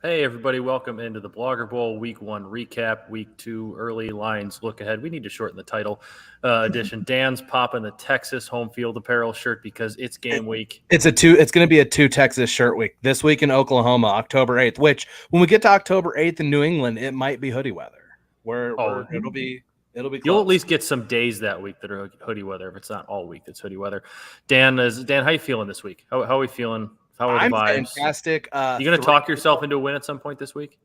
Hey, everybody, welcome into the Blogger Bowl Week 1 recap, Week 2 early lines look ahead. We need to shorten the title edition. Dan's popping the Texas home field apparel shirt because it's game week. It's going to be a two Texas shirt week this week in Oklahoma, October 8th. Which when we get to October 8th in New England, it might be hoodie weather. It'll be close. You'll at least get some days that week that are hoodie weather. If it's not all week, that's hoodie weather. Dan, how you feeling this week? How are we feeling? How are the vibes? Fantastic. You going to talk yourself into a win at some point this week?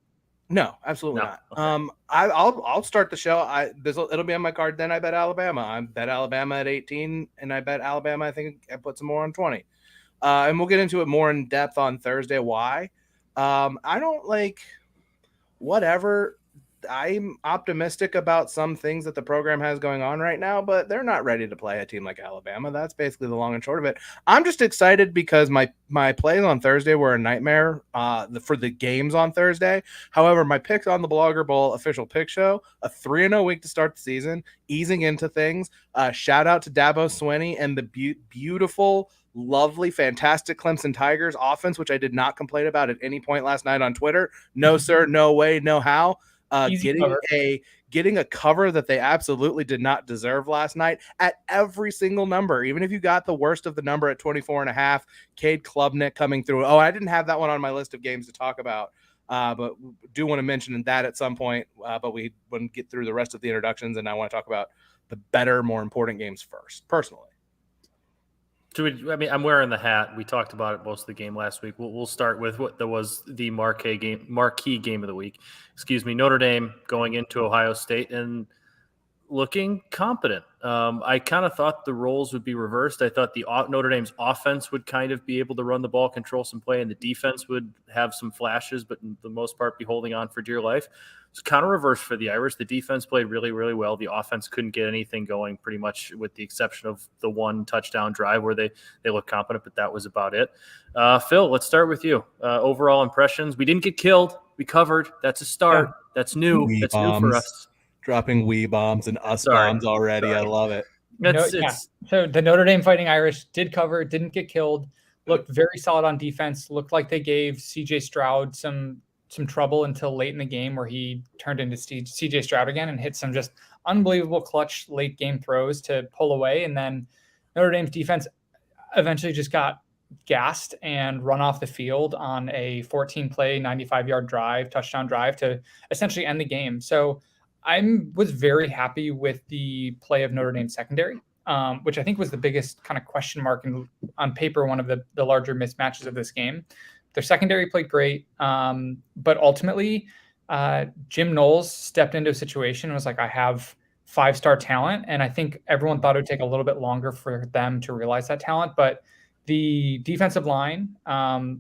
No, absolutely not. Okay. I'll start the show. It'll be on my card. Then I bet Alabama. I bet Alabama at 18, and I bet Alabama. I think I put some more on 20. And we'll get into it more in depth on Thursday. Why? I don't like whatever. I'm optimistic about some things that the program has going on right now, but they're not ready to play a team like Alabama. That's basically the long and short of it. I'm just excited because my plays on Thursday were a nightmare for the games on Thursday. However, my picks on the Blogger Bowl official pick show, a 3-0 week to start the season, easing into things. Shout out to Dabo Swinney and the beautiful, lovely, fantastic Clemson Tigers offense, which I did not complain about at any point last night on Twitter. No, sir, no way, no how. Getting a cover that they absolutely did not deserve last night at every single number. Even if you got the worst of the number at 24.5, Cade Klubnik coming through. Oh, I didn't have that one on my list of games to talk about, but do want to mention that at some point. But we wouldn't get through the rest of the introductions, and I want to talk about the better, more important games first, personally. I'm wearing the hat. We talked about it most of the game last week. We'll start with what was the marquee game of the week. Notre Dame going into Ohio State and looking competent. I kind of thought the roles would be reversed. I thought Notre Dame's offense would kind of be able to run the ball, control some play, and the defense would have some flashes, but in the most part be holding on for dear life. It's kind of reversed for the Irish. The defense played really, really well. The offense couldn't get anything going pretty much with the exception of the one touchdown drive where they looked competent, but that was about it. Phil, let's start with you. Overall impressions. We didn't get killed. We covered. That's a start. Yeah. That's new. That's new for us. Dropping wee bombs and us bombs already. I love it. So the Notre Dame Fighting Irish did cover, didn't get killed, looked very solid on defense, looked like they gave C.J. Stroud some trouble until late in the game where he turned into C.J. Stroud again and hit some just unbelievable clutch late game throws to pull away. And then Notre Dame's defense eventually just got gassed and run off the field on a 14-play, 95-yard touchdown drive to essentially end the game. So I was very happy with the play of Notre Dame secondary, which I think was the biggest kind of question mark and on paper, one of the larger mismatches of this game. Their secondary played great, but ultimately Jim Knowles stepped into a situation and was like, I have 5-star talent. And I think everyone thought it would take a little bit longer for them to realize that talent. But the defensive line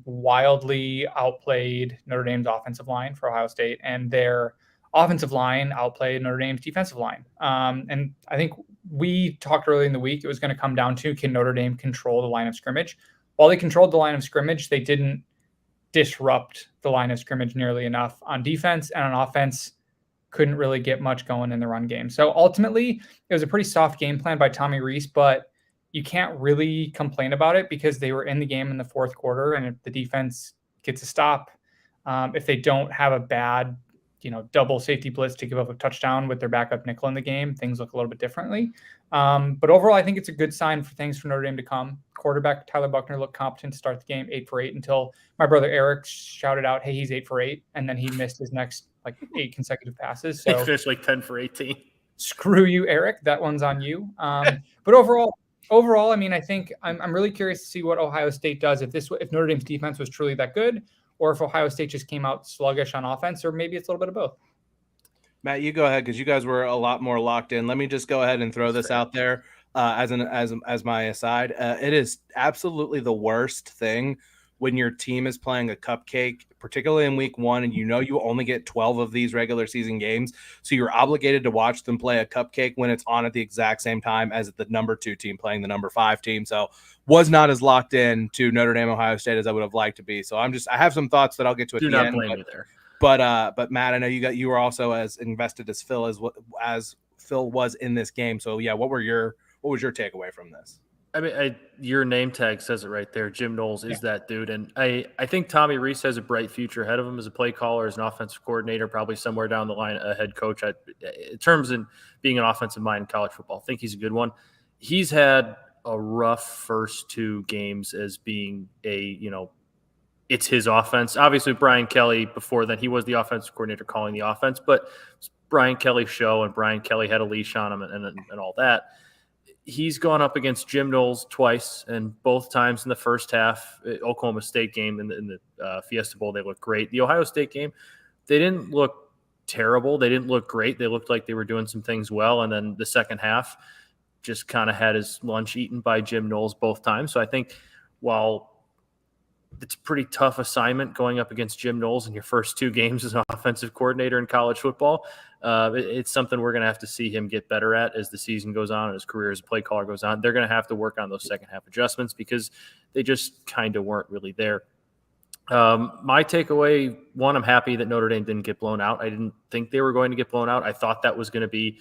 wildly outplayed Notre Dame's offensive line for Ohio State, and their offensive line outplayed Notre Dame's defensive line. And I think we talked earlier in the week, it was going to come down to, can Notre Dame control the line of scrimmage? While they controlled the line of scrimmage, they didn't disrupt the line of scrimmage nearly enough on defense, and on offense couldn't really get much going in the run game. So ultimately it was a pretty soft game plan by Tommy Rees, but you can't really complain about it because they were in the game in the fourth quarter. And if the defense gets a stop, if they don't have a bad, double safety blitz to give up a touchdown with their backup nickel in the game, things look a little bit differently. But overall, I think it's a good sign for things for Notre Dame to come. Quarterback Tyler Buchner looked competent to start the game, 8 for 8, until my brother Eric shouted out, hey, he's 8 for 8. And then he missed his next 8 consecutive passes. So he finished 10 for 18. Screw you, Eric. That one's on you. But overall, I think I'm really curious to see what Ohio State does if Notre Dame's defense was truly that good, or if Ohio State just came out sluggish on offense, or maybe it's a little bit of both. Matt, you go ahead because you guys were a lot more locked in. Let me just go ahead and throw this out there as my aside. It is absolutely the worst thing when your team is playing a cupcake, particularly in week 1, and you only get 12 of these regular season games. So you're obligated to watch them play a cupcake when it's on at the exact same time as the number 2 team playing the number 5 team. So was not as locked in to Notre Dame, Ohio State as I would have liked to be. So I have some thoughts that I'll get to at the end. Do not blame you there. But Matt, I know you were also as invested as Phil as Phil was in this game. So yeah, what was your takeaway from this? I mean, your name tag says it right there. Jim Knowles is that dude. And I think Tommy Reese has a bright future ahead of him as a play caller, as an offensive coordinator, probably somewhere down the line, a head coach. In terms of being an offensive mind in college football, I think he's a good one. He's had a rough first 2 games as being it's his offense. Obviously, Brian Kelly, before then, he was the offensive coordinator calling the offense, but it's Brian Kelly's show, and Brian Kelly had a leash on him and all that. He's gone up against Jim Knowles twice, and both times in the first half. Oklahoma State game in the Fiesta Bowl, they looked great. The Ohio State game, they didn't look terrible. They didn't look great. They looked like they were doing some things well, and then the second half just kind of had his lunch eaten by Jim Knowles both times. So I think while it's a pretty tough assignment going up against Jim Knowles in your first 2 games as an offensive coordinator in college football, it's something we're going to have to see him get better at as the season goes on and his career as a play caller goes on. They're going to have to work on those second half adjustments because they just kind of weren't really there. My takeaway, one, I'm happy that Notre Dame didn't get blown out. I didn't think they were going to get blown out. I thought that was going to be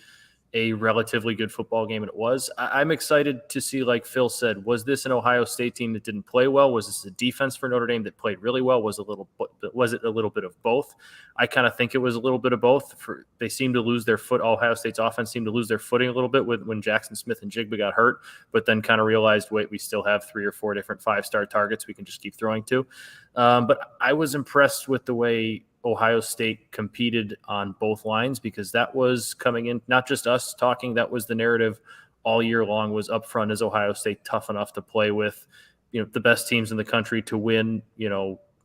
a relatively good football game, and it was. I'm excited to see, like Phil said, was this an Ohio State team that didn't play well? Was this a defense for Notre Dame that played really well? Was it a little bit of both? I kind of think it was a little bit of both. They seemed to lose their foot. Ohio State's offense seemed to lose their footing a little bit when Jackson Smith and Jigba got hurt, but then kind of realized, wait, we still have 3 or 4 different 5-star targets we can just keep throwing to. But I was impressed with the way Ohio State competed on both lines, because that was coming in, not just us talking, that was the narrative all year long, was up front, is Ohio State tough enough to play with, the best teams in the country to win,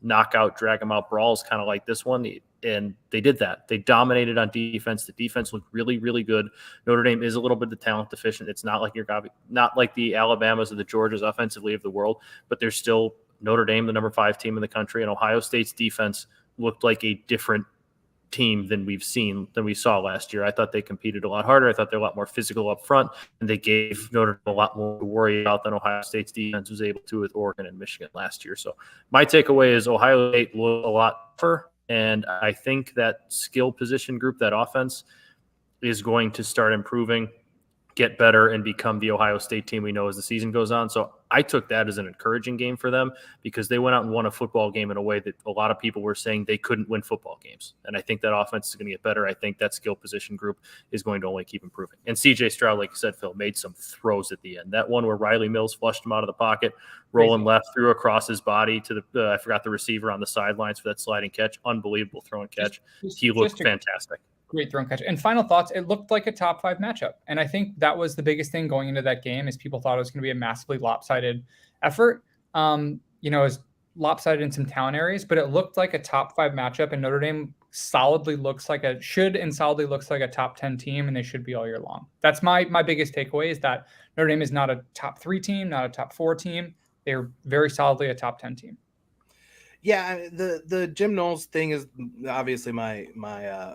knockout, drag them out brawls, kind of like this one. And they did that. They dominated on defense. The defense looked really, really good. Notre Dame is a little bit of talent deficient. It's not like not like the Alabamas or the Georgias offensively of the world, but they're still Notre Dame, the number 5 team in the country, and Ohio State's defense looked like a different team than we saw last year. I thought they competed a lot harder. I thought they're a lot more physical up front, and they gave Notre Dame a lot more to worry about than Ohio State's defense was able to with Oregon and Michigan last year. So my takeaway is Ohio State looked a lot tougher, and I think that skill position group, that offense, is going to start improving, get better, and become the Ohio State team we know as the season goes on. So I took that as an encouraging game for them, because they went out and won a football game in a way that a lot of people were saying they couldn't win football games. And I think that offense is going to get better. I think that skill position group is going to only keep improving. And CJ Stroud, like you said, Phil, made some throws at the end. That one where Riley Mills flushed him out of the pocket, rolling left, threw across his body to I forgot the receiver on the sidelines for that sliding catch. Unbelievable throw and catch. He looked fantastic. Great throw and catch. And final thoughts, it looked like a top 5 matchup. And I think that was the biggest thing going into that game, is people thought it was going to be a massively lopsided effort. It was lopsided in some talent areas, but it looked like a top 5 matchup, and Notre Dame solidly looks like a top 10 team, and they should be all year long. That's my biggest takeaway, is that Notre Dame is not a top 3 team, not a top 4 team. They're very solidly a top 10 team. Yeah, the Jim Knowles thing is obviously my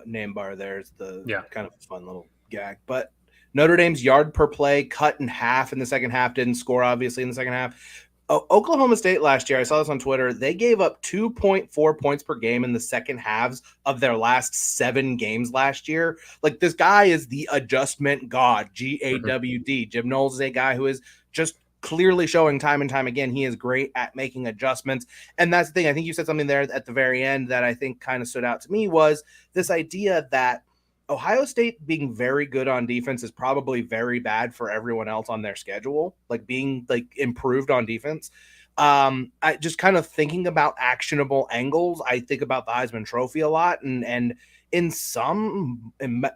name bar there. It's kind of a fun little gag. But Notre Dame's yard per play cut in half in the second half, didn't score, obviously, in the second half. Oklahoma State last year, I saw this on Twitter, they gave up 2.4 points per game in the second halves of their last 7 games last year. Like, this guy is the adjustment god, GAWD. Jim Knowles is a guy who is just clearly showing time and time again he is great at making adjustments. And that's the thing. I think you said something there at the very end that I think kind of stood out to me, was this idea that Ohio State being very good on defense is probably very bad for everyone else on their schedule, like being like improved on defense. I just kind of thinking about actionable angles. I think about the Heisman Trophy a lot, and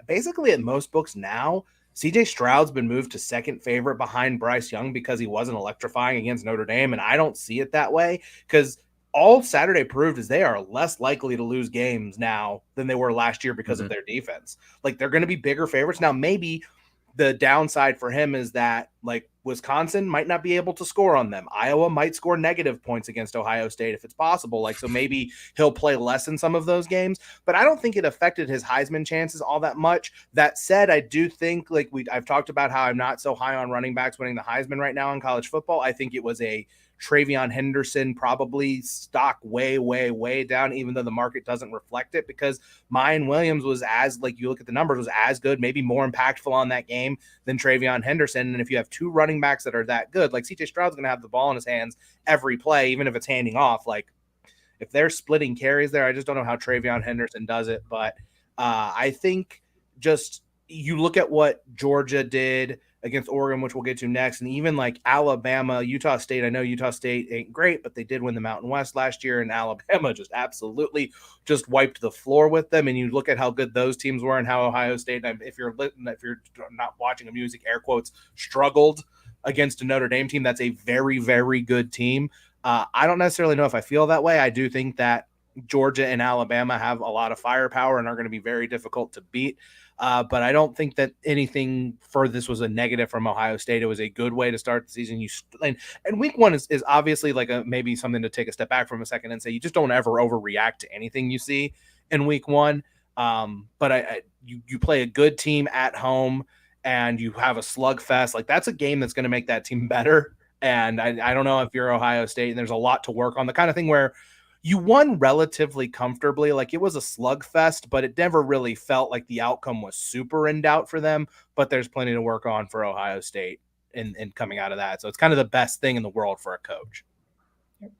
basically at most books now, CJ Stroud's been moved to second favorite behind Bryce Young because he wasn't electrifying against Notre Dame. And I don't see it that way, because all Saturday proved is they are less likely to lose games now than they were last year because of their defense. Like, they're going to be bigger favorites. Now, maybe the downside for him is that, like, Wisconsin might not be able to score on them. Iowa might score negative points against Ohio State if it's possible. Like, so maybe he'll play less in some of those games, but I don't think it affected his Heisman chances all that much. That said, I do think, like, I've talked about how I'm not so high on running backs winning the Heisman right now in college football. I think it was a Travion Henderson probably stock way, way, way down, even though the market doesn't reflect it, because Mayan Williams was, as, like, you look at the numbers, was as good, maybe more impactful on that game than Travion Henderson. And if you have have two running backs that are that good, like CJ Stroud's going to have the ball in his hands every play, even if it's handing off. Like if they're splitting carries there, I just don't know how Travion Henderson does it. But I think just you look at what Georgia did against Oregon, which we'll get to next, and even like Alabama, Utah State. I know Utah State ain't great, but they did win the Mountain West last year, and Alabama just absolutely just wiped the floor with them. And you look at how good those teams were and how Ohio State, if you're not watching a music, air quotes, struggled against a Notre Dame team that's a very, very good team. I don't necessarily know if I feel that way. I do think that Georgia and Alabama have a lot of firepower and are going to be very difficult to beat. But I don't think that anything for this was a negative from Ohio State. It was a good way to start the season. And week one is obviously like maybe something to take a step back from a second and say you just don't ever overreact to anything you see in week one. But you play a good team at home and you have a slugfest. Like that's a game that's going to make that team better. And I don't know if you're Ohio State and there's a lot to work on, the kind of thing where you won relatively comfortably. Like it was a slugfest, but it never really felt like the outcome was super in doubt for them. But there's plenty to work on for Ohio State in coming out of that. So it's kind of the best thing in the world for a coach. Yep.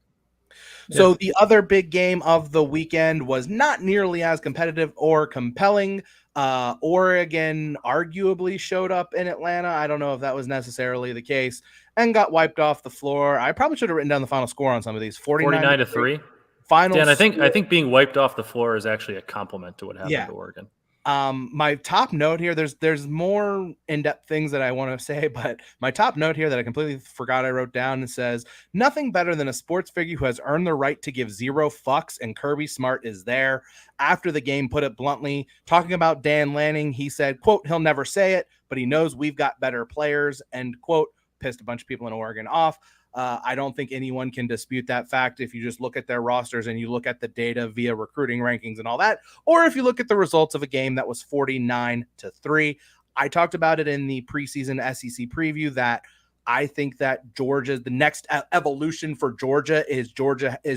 So the other big game of the weekend was not nearly as competitive or compelling. Oregon arguably showed up in Atlanta. I don't know if that was necessarily the case and got wiped off the floor. I probably should have written down the final score on some of these. 49-3. Final. Dan, I think being wiped off the floor is actually a compliment to what happened to Oregon. My top note here, there's more in-depth things that I want to say, but my top note here that I completely forgot I wrote down, and says nothing better than a sports figure who has earned the right to give zero fucks, and Kirby Smart is there. After the game, put it bluntly, talking about Dan Lanning, he said, quote, he'll never say it, but he knows we've got better players, end quote. Pissed a bunch of people in Oregon off. I don't think anyone can dispute that fact if you just look at their rosters and you look at the data via recruiting rankings and all that, or if you look at the results of a game that was 49-3. I talked about it in the preseason SEC preview that I think that the next evolution for Georgia is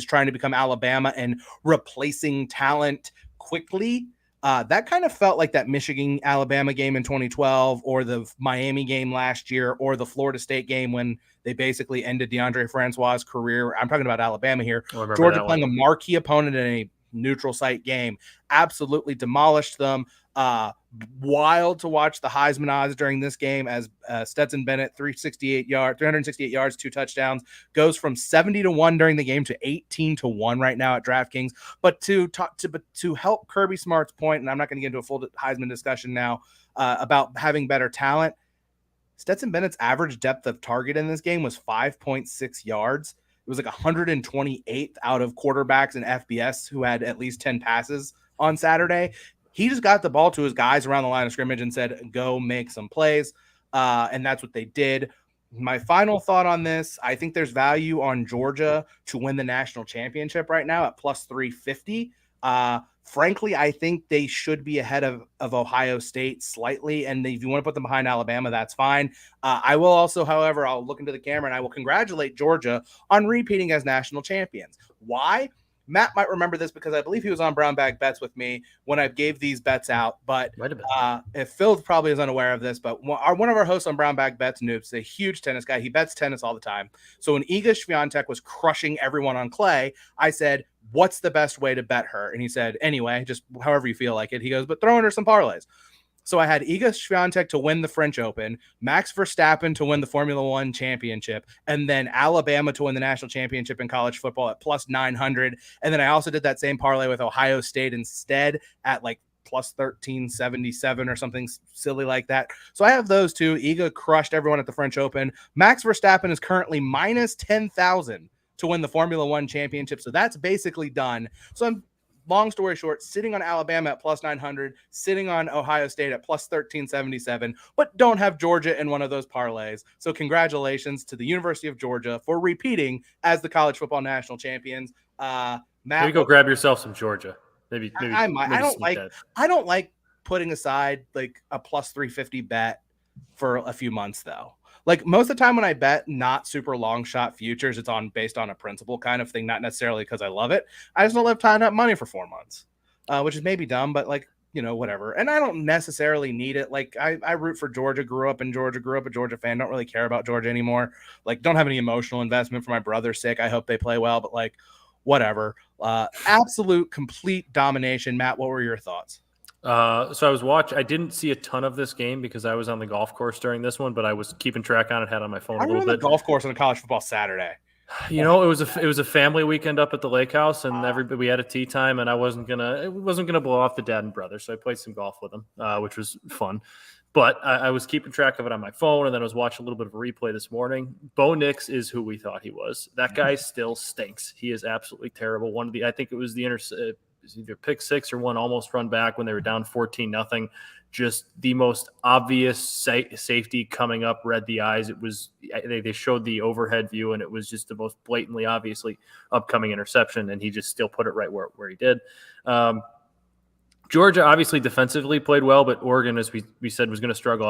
trying to become Alabama and replacing talent quickly. That kind of felt like that Michigan-Alabama game in 2012 or the Miami game last year or the Florida State game when they basically ended DeAndre Francois' career. I'm talking about Alabama here. Georgia playing a marquee opponent in a neutral site game. Absolutely demolished them. Wild to watch the Heisman odds during this game as Stetson Bennett, 368 yards, 2 touchdowns, goes from 70-1 during the game to 18-1 right now at DraftKings. But to help Kirby Smart's point, and I'm not going to get into a full Heisman discussion now about having better talent, Stetson Bennett's average depth of target in this game was 5.6 yards. It was like 128th out of quarterbacks in FBS who had at least 10 passes on Saturday. He just got the ball to his guys around the line of scrimmage and said, go make some plays. And that's what they did. My final thought on this, I think there's value on Georgia to win the national championship right now at plus 350. Frankly, I think they should be ahead of Ohio State slightly. And if you want to put them behind Alabama, that's fine. I will also, however, I'll look into the camera and I will congratulate Georgia on repeating as national champions. Why? Matt might remember this because I believe he was on Brown Bag Bets with me when I gave these bets out. But if Phil probably is unaware of this, but one of our hosts on Brown Bag Bets, Noops, a huge tennis guy. He bets tennis all the time. So when Iga Swiatek was crushing everyone on clay, I said, what's the best way to bet her? And he said, anyway, just however you feel like it. He goes, but throw in her some parlays. So I had Iga Swiatek to win the French Open, Max Verstappen to win the Formula One championship, and then Alabama to win the national championship in college football at plus 900. And then I also did that same parlay with Ohio State instead at like plus 1377 or something silly like that. So I have those two. Iga crushed everyone at the French Open. Max Verstappen is currently minus 10,000 to win the Formula One championship. So that's basically done. So I'm, long story short, sitting on Alabama at plus 900, sitting on Ohio State at plus 1377, but don't have Georgia in one of those parlays. So congratulations to the University of Georgia for repeating as the college football national champions. Matt, maybe go grab yourself some Georgia. Maybe I might. I don't like putting aside like a plus 350 bet for a few months though. Like most of the time when I bet not super long shot futures, it's based on a principle kind of thing, not necessarily because I love it. I just don't love tying up money for 4 months, which is maybe dumb, but like whatever. And I don't necessarily need it. Like I root for Georgia, grew up a Georgia fan, don't really care about Georgia anymore. Like, don't have any emotional investment for my brother's sake. I hope they play well, but like, whatever. Absolute complete domination. Matt, what were your thoughts? So I didn't see a ton of this game because I was on the golf course during this one, but I was keeping track on it, had on my phone How a are you little on bit. the golf course on a college football Saturday? It was a family weekend up at the lake house, and we had a tea time, and I wasn't gonna blow off the dad and brother, so I played some golf with them, which was fun. But I was keeping track of it on my phone, and then I was watching a little bit of a replay this morning. Bo Nix is who we thought he was. That guy still stinks. He is absolutely terrible. I think it was either pick six or one almost run back when they were down 14-0. Just the most obvious safety coming up, read the eyes. They showed the overhead view, and it was just the most blatantly, obviously upcoming interception, and he just still put it right where he did. Georgia obviously defensively played well, but Oregon, as we said, was going to struggle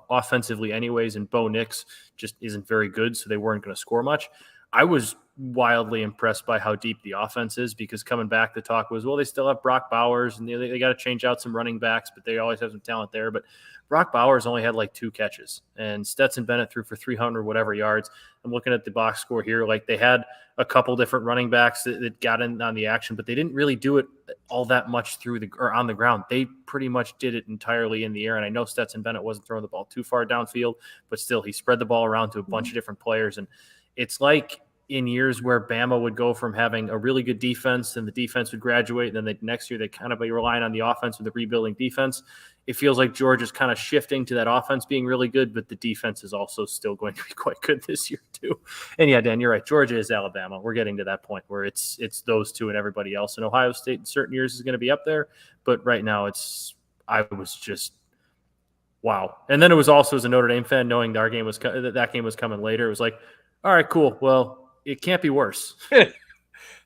offensively anyways, and Bo Nix just isn't very good, so they weren't going to score much. I was wildly impressed by how deep the offense is, because coming back, the talk was, well, they still have Brock Bowers, and they got to change out some running backs, but they always have some talent there. But Brock Bowers only had like 2 catches, and Stetson Bennett threw for 300 whatever yards. I'm looking at the box score here. Like, they had a couple different running backs that got in on the action, but they didn't really do it all that much on the ground. They pretty much did it entirely in the air. And I know Stetson Bennett wasn't throwing the ball too far downfield, but still he spread the ball around to a bunch of different players. And it's like in years where Bama would go from having a really good defense and the defense would graduate, and then next year they kind of be relying on the offense with the rebuilding defense. It feels like Georgia's kind of shifting to that offense being really good, but the defense is also still going to be quite good this year too. And yeah, Dan, you're right. Georgia is Alabama. We're getting to that point where it's those two and everybody else. And Ohio State in certain years is going to be up there, but right now I was just wow. And then it was also, as a Notre Dame fan, knowing that game was coming later, it was like, all right, cool. Well, it can't be worse.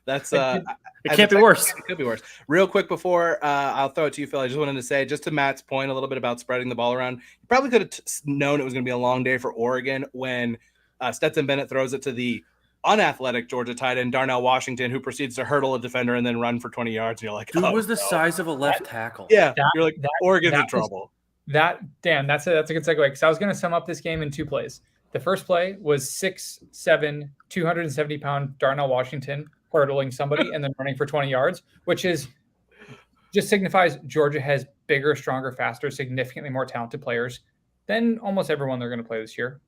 That's it can't be worse. It could be worse. Real quick before I'll throw it to you, Phil, I just wanted to say, just to Matt's point a little bit about spreading the ball around, you probably could have known it was going to be a long day for Oregon when Stetson Bennett throws it to the unathletic Georgia tight end Darnell Washington, who proceeds to hurdle a defender and then run for 20 yards. And you're like, dude, was the size of a left tackle. Yeah, you're like, Oregon's in trouble. Dan, that's a good segue, because I was going to sum up this game in 2 plays. The first play was 6'7", 270-pound Darnell Washington hurdling somebody and then running for 20 yards, which just signifies Georgia has bigger, stronger, faster, significantly more talented players than almost everyone they're going to play this year.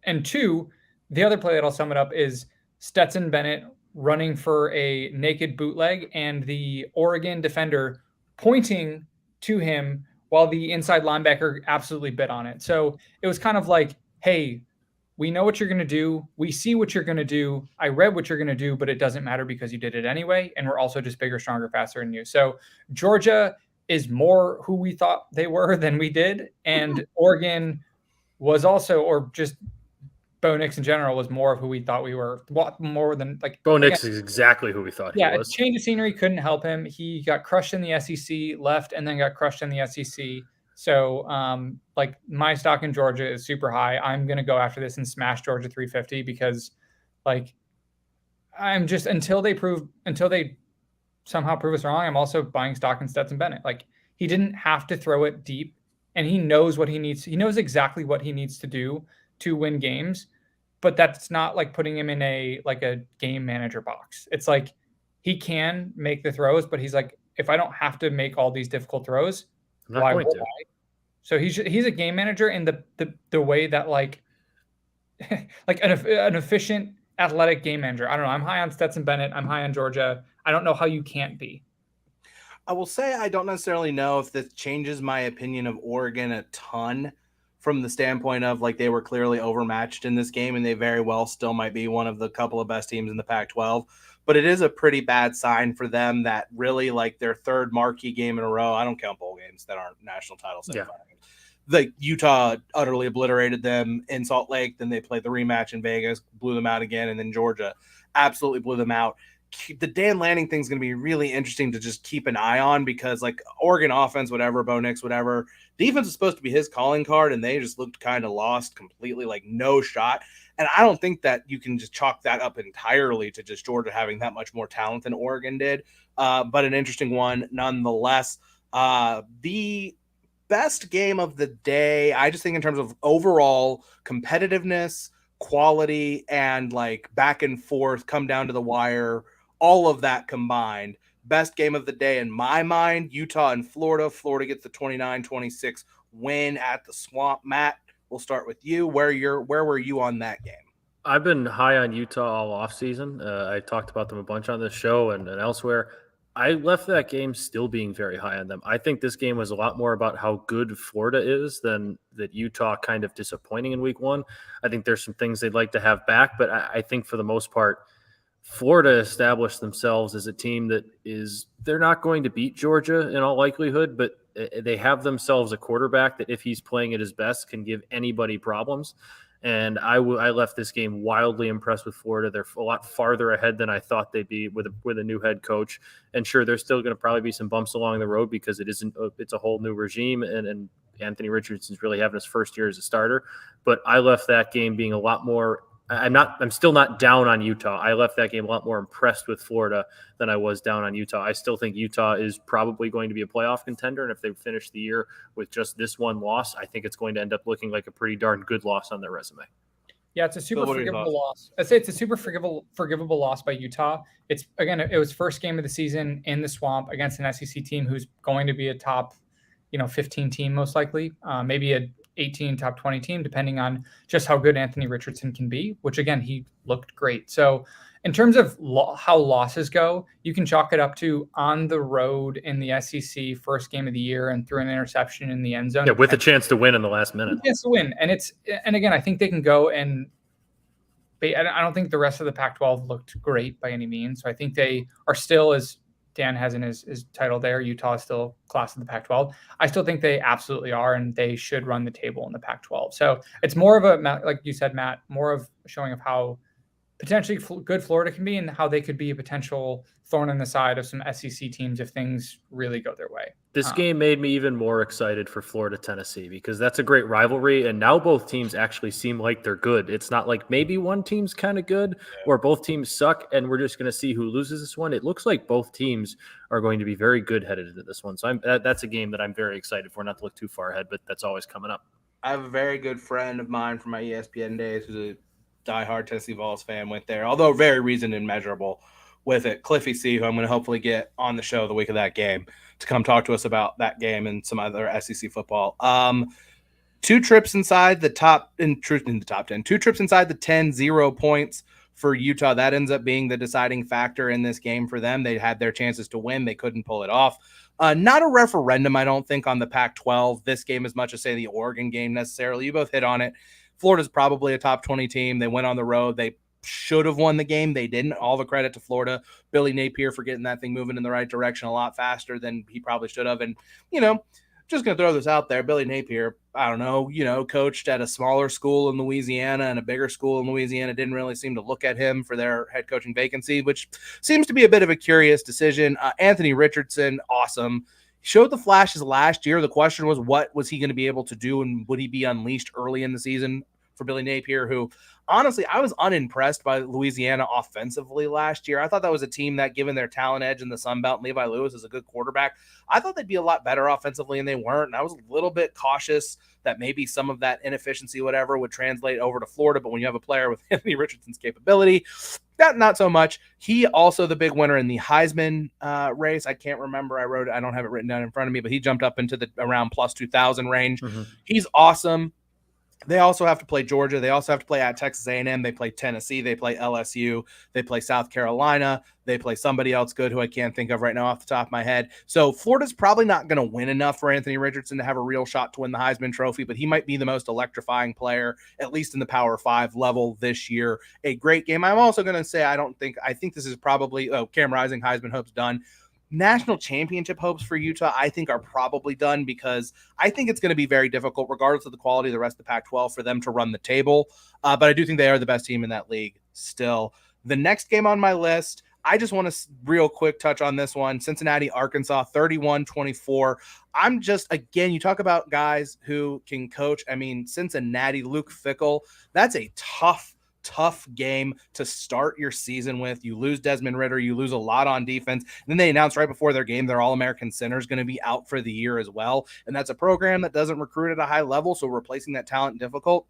And 2, the other play that I'll sum it up is Stetson Bennett running for a naked bootleg and the Oregon defender pointing to him while the inside linebacker absolutely bit on it. So it was kind of like, hey, we know what you're going to do. We see what you're going to do. I read what you're going to do, but it doesn't matter because you did it anyway. And we're also just bigger, stronger, faster than you. So Georgia is more who we thought they were than we did. And Oregon was also, or just Bo Nix in general, was more of who we thought we were. More than like Bo Nix is exactly who we thought he was. Change of scenery couldn't help him. He got crushed in the SEC, left, and then got crushed in the SEC. So, like, my stock in Georgia is super high. I'm going to go after this and smash Georgia 350 because, like, I'm just, until they somehow prove us wrong, I'm also buying stock in Stetson Bennett. Like, he didn't have to throw it deep, and he knows what he needs. He knows exactly what he needs to do to win games, but that's not like putting him in a game manager box. It's like he can make the throws, but he's like, if I don't have to make all these difficult throws, why would I? So he's a game manager in the way that like an efficient athletic game manager. I don't know. I'm high on Stetson Bennett. I'm high on Georgia. I don't know how you can't be. I will say I don't necessarily know if this changes my opinion of Oregon a ton from the standpoint of like they were clearly overmatched in this game, and they very well still might be one of the couple of best teams in the Pac-12. But it is a pretty bad sign for them that really like their third marquee game in a row. I don't count bowl games that aren't national titles. Yeah. Like Utah utterly obliterated them in Salt Lake. Then they played the rematch in Vegas, blew them out again. And then Georgia absolutely blew them out. The Dan Lanning thing is going to be really interesting to just keep an eye on because like Oregon offense, whatever, Bo Nix, whatever, defense is supposed to be his calling card. And they just looked kind of lost completely, like no shot. And I don't think that you can just chalk that up entirely to just Georgia having that much more talent than Oregon did. But an interesting one nonetheless. The best game of the day, I just think in terms of overall competitiveness, quality, and like back and forth, come down to the wire, all of that combined. Best game of the day in my mind, Utah and Florida. Florida gets the 29-26 win at the Swamp. Matt, we'll start with you. Where were you on that game? I've been high on Utah all offseason. I talked about them a bunch on this show and elsewhere. I left that game still being very high on them. I think this game was a lot more about how good Florida is than that Utah kind of disappointing in week one. I think there's some things they'd like to have back, but I think for the most part, Florida established themselves as a team that they're not going to beat Georgia in all likelihood, but they have themselves a quarterback that if he's playing at his best can give anybody problems. And I left this game wildly impressed with Florida. They're a lot farther ahead than I thought they'd be with a new head coach. And sure, there's still going to probably be some bumps along the road because it's a whole new regime, and Anthony Richardson's really having his first year as a starter. But I left that game being a lot more. I'm still not down on Utah. I left that game a lot more impressed with Florida than I was down on Utah. I still think Utah is probably going to be a playoff contender. And if they finish the year with just this one loss, I think it's going to end up looking like a pretty darn good loss on their resume. Yeah, it's a super forgivable loss. I'd say it's a super forgivable loss by Utah. It was first game of the season in the Swamp against an SEC team who's going to be a top, 15 team most likely, maybe a 18 top 20 team, depending on just how good Anthony Richardson can be, which again, he looked great. So in terms of how losses go, you can chalk it up to on the road in the SEC first game of the year and threw an interception in the end zone. Yeah, with a chance to win in the last minute. Yes, to win. And again, I think they can go and I don't think the rest of the Pac-12 looked great by any means. So I think they are still, as Dan has in his title there, Utah is still class of the Pac-12. I still think they absolutely are, and they should run the table in the Pac-12. So it's more of like you said, Matt, more of a showing of how potentially good Florida can be and how they could be a potential thorn in the side of some SEC teams if things really go their way. This game made me even more excited for Florida-Tennessee because that's a great rivalry, and now both teams actually seem like they're good. It's not like maybe one team's kind of good or both teams suck, and we're just going to see who loses this one. It looks like both teams are going to be very good headed into this one. So that's a game that I'm very excited for, not to look too far ahead, but that's always coming up. I have a very good friend of mine from my ESPN days who's a diehard Tennessee Vols fan, went there, although very reasoned and measurable with it. Cliffy C, who I'm going to hopefully get on the show the week of that game to come talk to us about that game and some other SEC football. 2 trips inside the top, in the top 10, 2 trips inside the 10, 0 points for Utah. That ends up being the deciding factor in this game for them. They had their chances to win. They couldn't pull it off. Not a referendum, I don't think, on the Pac-12, this game as much as, say, the Oregon game necessarily. You both hit on it. Florida's probably a top 20 team. They went on the road. They should have won the game. They didn't. All the credit to Florida. Billy Napier for getting that thing moving in the right direction a lot faster than he probably should have. And, just going to throw this out there. Billy Napier, I don't know, coached at a smaller school in Louisiana and a bigger school in Louisiana. Didn't really seem to look at him for their head coaching vacancy, which seems to be a bit of a curious decision. Anthony Richardson, awesome. Showed the flashes last year. The question was, what was he going to be able to do, and would he be unleashed early in the season for Billy Napier, who honestly, I was unimpressed by Louisiana offensively last year. I thought that was a team that, given their talent edge in the Sun Belt, and Levi Lewis is a good quarterback, I thought they'd be a lot better offensively, and they weren't. And I was a little bit cautious that maybe some of that inefficiency, whatever, would translate over to Florida. But when you have a player with Anthony Richardson's capability, not so much. He also the big winner in the Heisman race. I can't remember. I don't have it written down in front of me, but he jumped up into the around plus 2,000 range. Mm-hmm. He's awesome. They also have to play Georgia. They also have to play at Texas A&M. They play Tennessee. They play LSU. They play South Carolina. They play somebody else good who I can't think of right now off the top of my head. So Florida's probably not going to win enough for Anthony Richardson to have a real shot to win the Heisman Trophy, but he might be the most electrifying player, at least in the Power 5 level this year. A great game. I'm also going to say I think this is probably Cam Rising, Heisman hopes done. National championship hopes for Utah, I think, are probably done because I think it's going to be very difficult, regardless of the quality of the rest of the Pac-12, for them to run the table. But I do think they are the best team in that league still. The next game on my list, I just want to real quick touch on this one. Cincinnati, Arkansas, 31-24. You talk about guys who can coach. I mean, Cincinnati, Luke Fickell, that's a tough tough game to start your season with. You lose Desmond Ridder, you lose a lot on defense. And then they announced right before their game their All-American center is going to be out for the year as well. And that's a program that doesn't recruit at a high level, so replacing that talent difficult.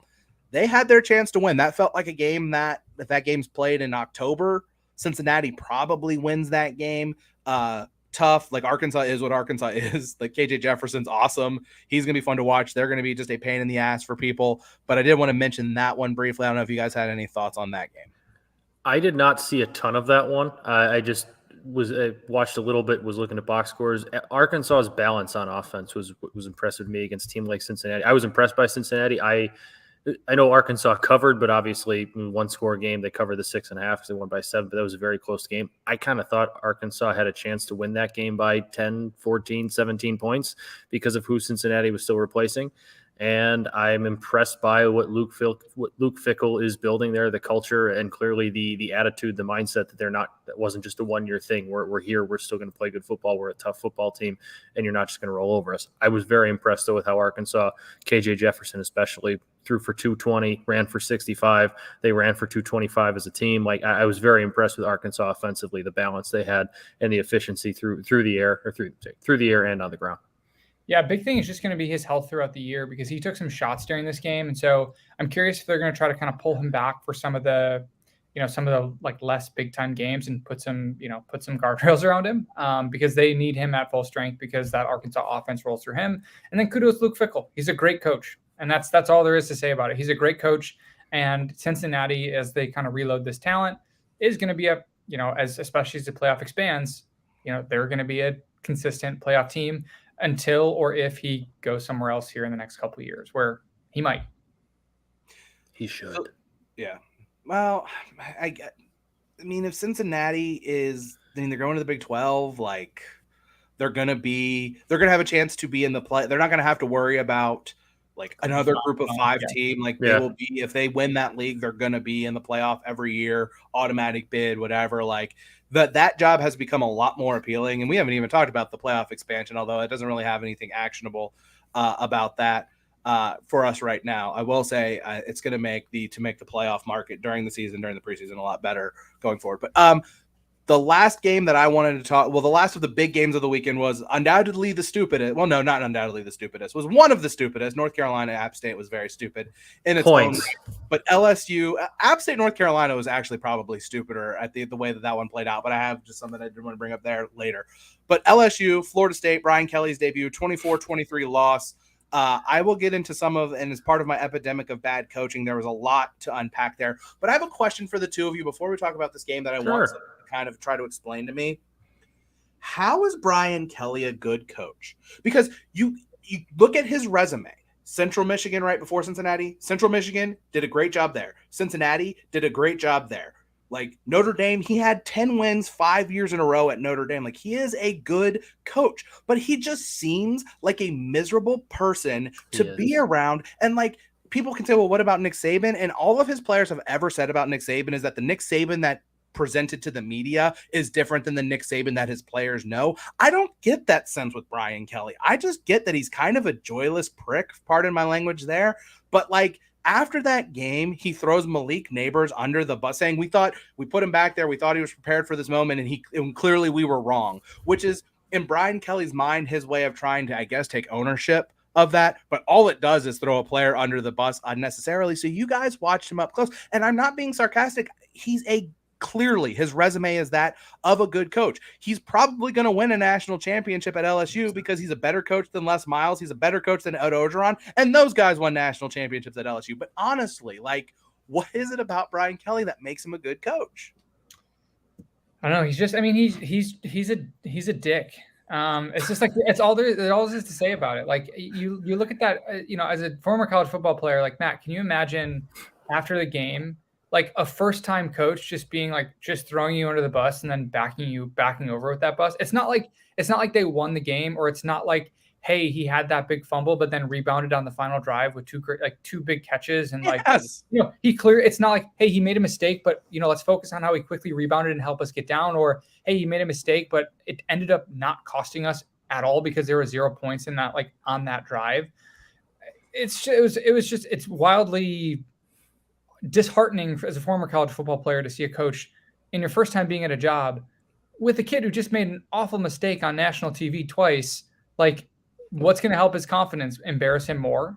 They had their chance to win. That felt like a game that, if that game's played in October, Cincinnati probably wins that game. Tough. Like, Arkansas is what Arkansas is. Like, KJ Jefferson's awesome. He's going to be fun to watch. They're going to be just a pain in the ass for people. But I did want to mention that one briefly. I don't know if you guys had any thoughts on that game. I did not see a ton of that one. I just watched a little bit, was looking at box scores. Arkansas's balance on offense was impressive to me against a team like Cincinnati. I was impressed by Cincinnati. I know Arkansas covered, but obviously one score game, they covered the 6.5 because they won by 7, but that was a very close game. I kind of thought Arkansas had a chance to win that game by 10, 14, 17 points because of who Cincinnati was still replacing. And I'm impressed by what Luke Fickell is building there, the culture, and clearly the attitude, the mindset that that wasn't just a one-year thing. We're here, we're still going to play good football, we're a tough football team, and you're not just going to roll over us. I was very impressed, though, with how Arkansas, KJ Jefferson especially, threw for 220, ran for 65. They ran for 225 as a team. Like, I was very impressed with Arkansas offensively, the balance they had, and the efficiency through the air, or through the air and on the ground. Yeah, big thing is just going to be his health throughout the year because he took some shots during this game. And so I'm curious if they're going to try to kind of pull him back for some of the like less big time games and put some guardrails around him because they need him at full strength because that Arkansas offense rolls through him. And then kudos Luke Fickell. He's a great coach. And that's all there is to say about it. He's a great coach. And Cincinnati, as they kind of reload this talent, is going to be especially as the playoff expands, they're going to be a consistent playoff team until or if he goes somewhere else here in the next couple of years, where he might. He should. Yeah. Well, I mean, if Cincinnati they're going to the Big 12, like they're going to have a chance to be in the play. They're not going to have to worry about like another group of 5 team. Like they will be, if they win that league, they're going to be in the playoff every year, automatic bid, whatever. Like that job has become a lot more appealing. And we haven't even talked about the playoff expansion, although it doesn't really have anything actionable about that for us right now. I will say it's going to make the playoff market during the season, during the preseason, a lot better going forward. But the last game that I wanted to talk, the last of the big games of the weekend was undoubtedly the stupidest. Well, no, not undoubtedly the stupidest. Was one of the stupidest. North Carolina, App State was very stupid in its own way. But LSU, App State, North Carolina was actually probably stupider at the way that one played out. But I have just something I did want to bring up there later. But LSU, Florida State, Brian Kelly's debut, 24-23 loss. I will get into some of, and as part of my epidemic of bad coaching, there was a lot to unpack there. But I have a question for the two of you before we talk about this game that I want to kind of try to explain to me. How is Brian Kelly a good coach? Because you look at his resume. Central Michigan right before Cincinnati. Central Michigan did a great job there. Cincinnati did a great job there. Like Notre Dame, he had 10 wins 5 years in a row at Notre Dame. Like he is a good coach, but he just seems like a miserable person to be around. And like people can say, well, what about Nick Saban? And all of his players have ever said about Nick Saban is that the Nick Saban that presented to the media is different than the Nick Saban that his players know. I don't get that sense with Brian Kelly. I just get that he's kind of a joyless prick, pardon my language there. But like, after that game, he throws Malik Neighbors under the bus, saying we put him back there. We thought he was prepared for this moment, and clearly we were wrong, which is in Brian Kelly's mind, his way of trying to, I guess, take ownership of that. But all it does is throw a player under the bus unnecessarily. So you guys watched him up close, and I'm not being sarcastic. Clearly, his resume is that of a good coach. He's probably going to win a national championship at LSU because he's a better coach than Les Miles. He's a better coach than Ed Orgeron. And those guys won national championships at LSU. But honestly, like, what is it about Brian Kelly that makes him a good coach? I don't know. He's just, I mean, he's a dick. It's just like, it's all there is to say about it. Like you look at that, as a former college football player, like Matt, can you imagine after the game, like a first-time coach just being like, just throwing you under the bus and then backing over with that bus? It's not like they won the game, or it's not like, hey, he had that big fumble, but then rebounded on the final drive with two big catches. And it's not like, hey, he made a mistake, but let's focus on how he quickly rebounded and help us get down. Or, hey, he made a mistake, but it ended up not costing us at all because there were 0 points in that, like on that drive. It's wildly disheartening as a former college football player to see a coach in your first time being at a job with a kid who just made an awful mistake on national TV twice. Like, what's going to help his confidence? Embarrass him more?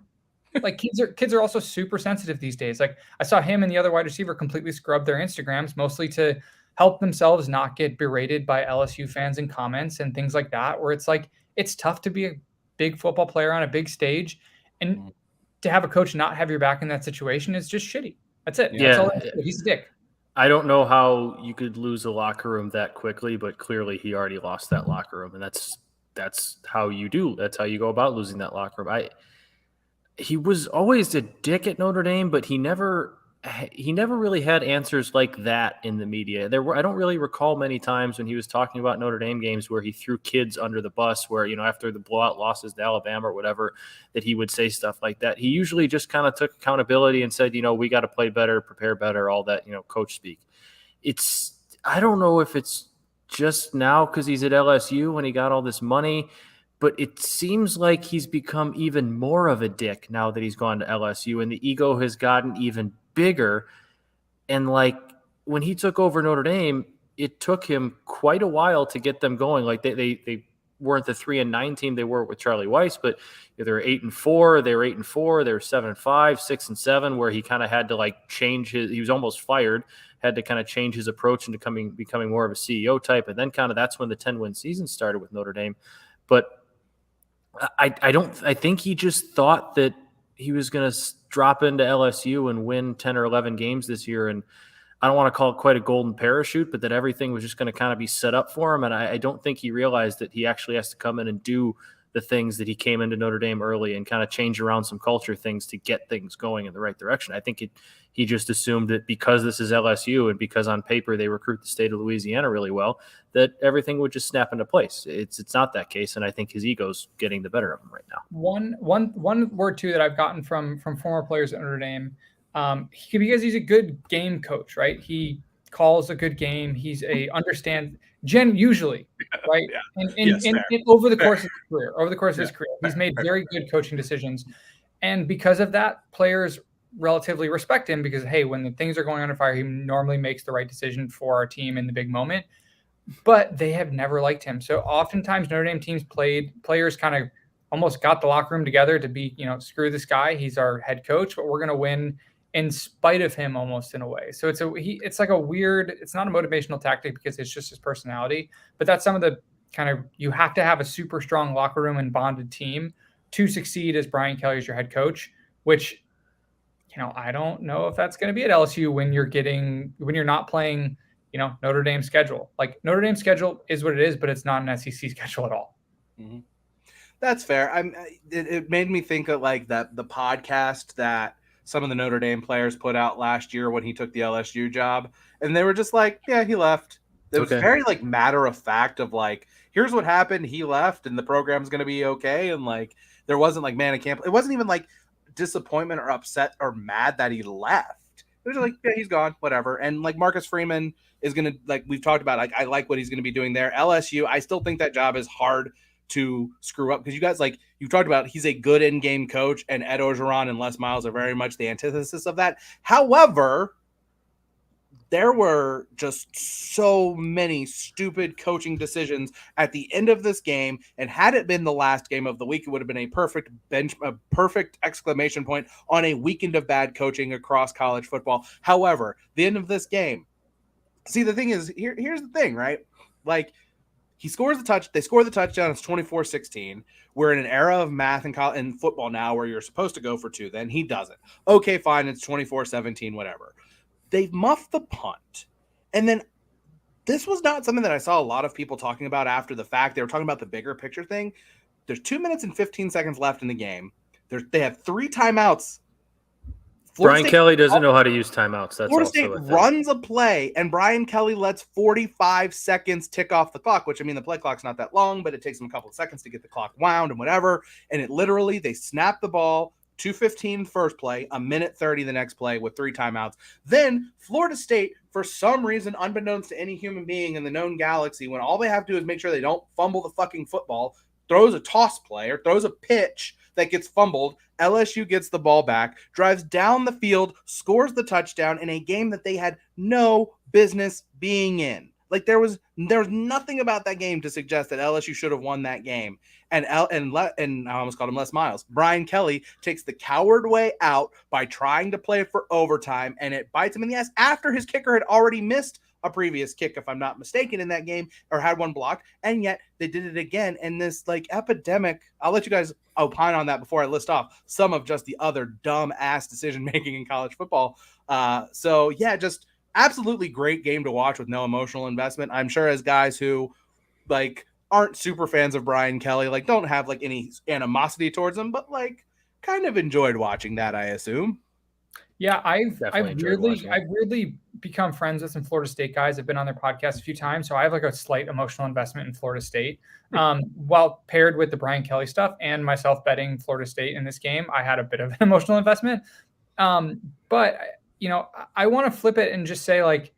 Like, kids are also super sensitive these days. Like, I saw him and the other wide receiver completely scrub their Instagrams, mostly to help themselves not get berated by LSU fans in comments and things like that, where it's like, it's tough to be a big football player on a big stage, and to have a coach not have your back in that situation is just shitty. That's it. Yeah. That's all. He's a dick. I don't know how you could lose a locker room that quickly, but clearly he already lost that locker room, and that's how you do. That's how you go about losing that locker room. He was always a dick at Notre Dame, but he never really had answers like that in the media. I don't really recall many times when he was talking about Notre Dame games where he threw kids under the bus, where, after the blowout losses to Alabama or whatever, that he would say stuff like that. He usually just kind of took accountability and said, we got to play better, prepare better, all that, coach speak. I don't know if it's just now because he's at LSU when he got all this money, but it seems like he's become even more of a dick now that he's gone to LSU, and the ego has gotten even bigger. And like, when he took over Notre Dame, it took him quite a while to get them going. Like, they weren't the 3-9 team they were with Charlie Weiss, but they were 8-4, they were 8-4, they were 7-5, 6-7, where he kind of had to like change he was almost fired, had to kind of change his approach into becoming more of a CEO type. And then that's when the 10-win season started with Notre Dame. But I think he just thought that he was going to drop into LSU and win 10 or 11 games this year. And I don't want to call it quite a golden parachute, but that everything was just going to kind of be set up for him. And I don't think he realized that he actually has to come in and do the things that he came into Notre Dame early and kind of change around some culture things to get things going in the right direction. I think he just assumed that because this is LSU and because on paper they recruit the state of Louisiana really well, that everything would just snap into place. It's not that case, and I think his ego's getting the better of him right now. One word too that I've gotten from former players at Notre Dame, because he's a good game coach, right? He calls a good game. He's usually, right? Yeah. And over the course of his career, he's made very good coaching decisions. And because of that, players relatively respect him because, hey, when the things are going under fire, he normally makes the right decision for our team in the big moment. But they have never liked him. So oftentimes Notre Dame teams players kind of almost got the locker room together to be, screw this guy. He's our head coach, but we're going to win in spite of him almost in a way. So it's like a weird, it's not a motivational tactic because it's just his personality, but that's some of the kind of, you have to have a super strong locker room and bonded team to succeed as Brian Kelly is your head coach, which, I don't know if that's going to be at LSU when you're not playing, Notre Dame schedule. Like, Notre Dame schedule is what it is, but it's not an SEC schedule at all. Mm-hmm. That's fair. It made me think of like the podcast that some of the Notre Dame players put out last year when he took the LSU job, and they were just like, yeah, he left. It was very like matter of fact of like, here's what happened. He left and the program's going to be okay. And like, there wasn't like, man, I can't, it wasn't even like disappointment or upset or mad that he left. It was like, yeah, he's gone, whatever. And like Marcus Freeman is going to, like we've talked about, like, I like what he's going to be doing there. LSU, I still think that job is hard to screw up because you guys, like you've talked about, he's a good in-game coach, and Ed Orgeron and Les Miles are very much the antithesis of that. However, there were just so many stupid coaching decisions at the end of this game, and had it been the last game of the week, it would have been a perfect exclamation point on a weekend of bad coaching across college football. However, the end of this game, see, the thing is, here's the thing, right? Like, they score the touchdown, it's 24-16. We're in an era of math and football now where you're supposed to go for two. Then he doesn't. Okay, fine, it's 24-17, whatever. They muffed the punt. And then this was not something that I saw a lot of people talking about after the fact. They were talking about the bigger picture thing. There's 2 minutes and 15 seconds left in the game. They have 3 timeouts. Brian Kelly doesn't know how to use timeouts. That's Florida State runs a play, and Brian Kelly lets 45 seconds tick off the clock, which, I mean, the play clock's not that long, but it takes them a couple of seconds to get the clock wound and whatever. And it literally, they snap the ball, 2:15 the first play, 1:30 the next play with 3 timeouts. Then Florida State, for some reason, unbeknownst to any human being in the known galaxy, when all they have to do is make sure they don't fumble the fucking football, throws a toss play or throws a pitch that gets fumbled. LSU gets the ball back, drives down the field, scores the touchdown in a game that they had no business being in. Like there was nothing about that game to suggest that LSU should have won that game. And I almost called him Les Miles. Brian Kelly takes the coward way out by trying to play for overtime, and it bites him in the ass after his kicker had already missed a previous kick, if I'm not mistaken, in that game, or had one blocked, and yet they did it again. And this like epidemic, I'll let you guys opine on that before I list off some of just the other dumb ass decision making in college football. So yeah, just absolutely great game to watch with no emotional investment. I'm sure as guys who like aren't super fans of Brian Kelly, like don't have like any animosity towards him, but like kind of enjoyed watching that, I assume. Yeah, I've enjoyed watching it. I've weirdly become friends with some Florida State guys. I've been on their podcast a fean times, so I have like a slight emotional investment in Florida State. While paired with the Brian Kelly stuff and myself betting Florida State in this game, I had a bit of an emotional investment. But you know, I want to flip it and just say like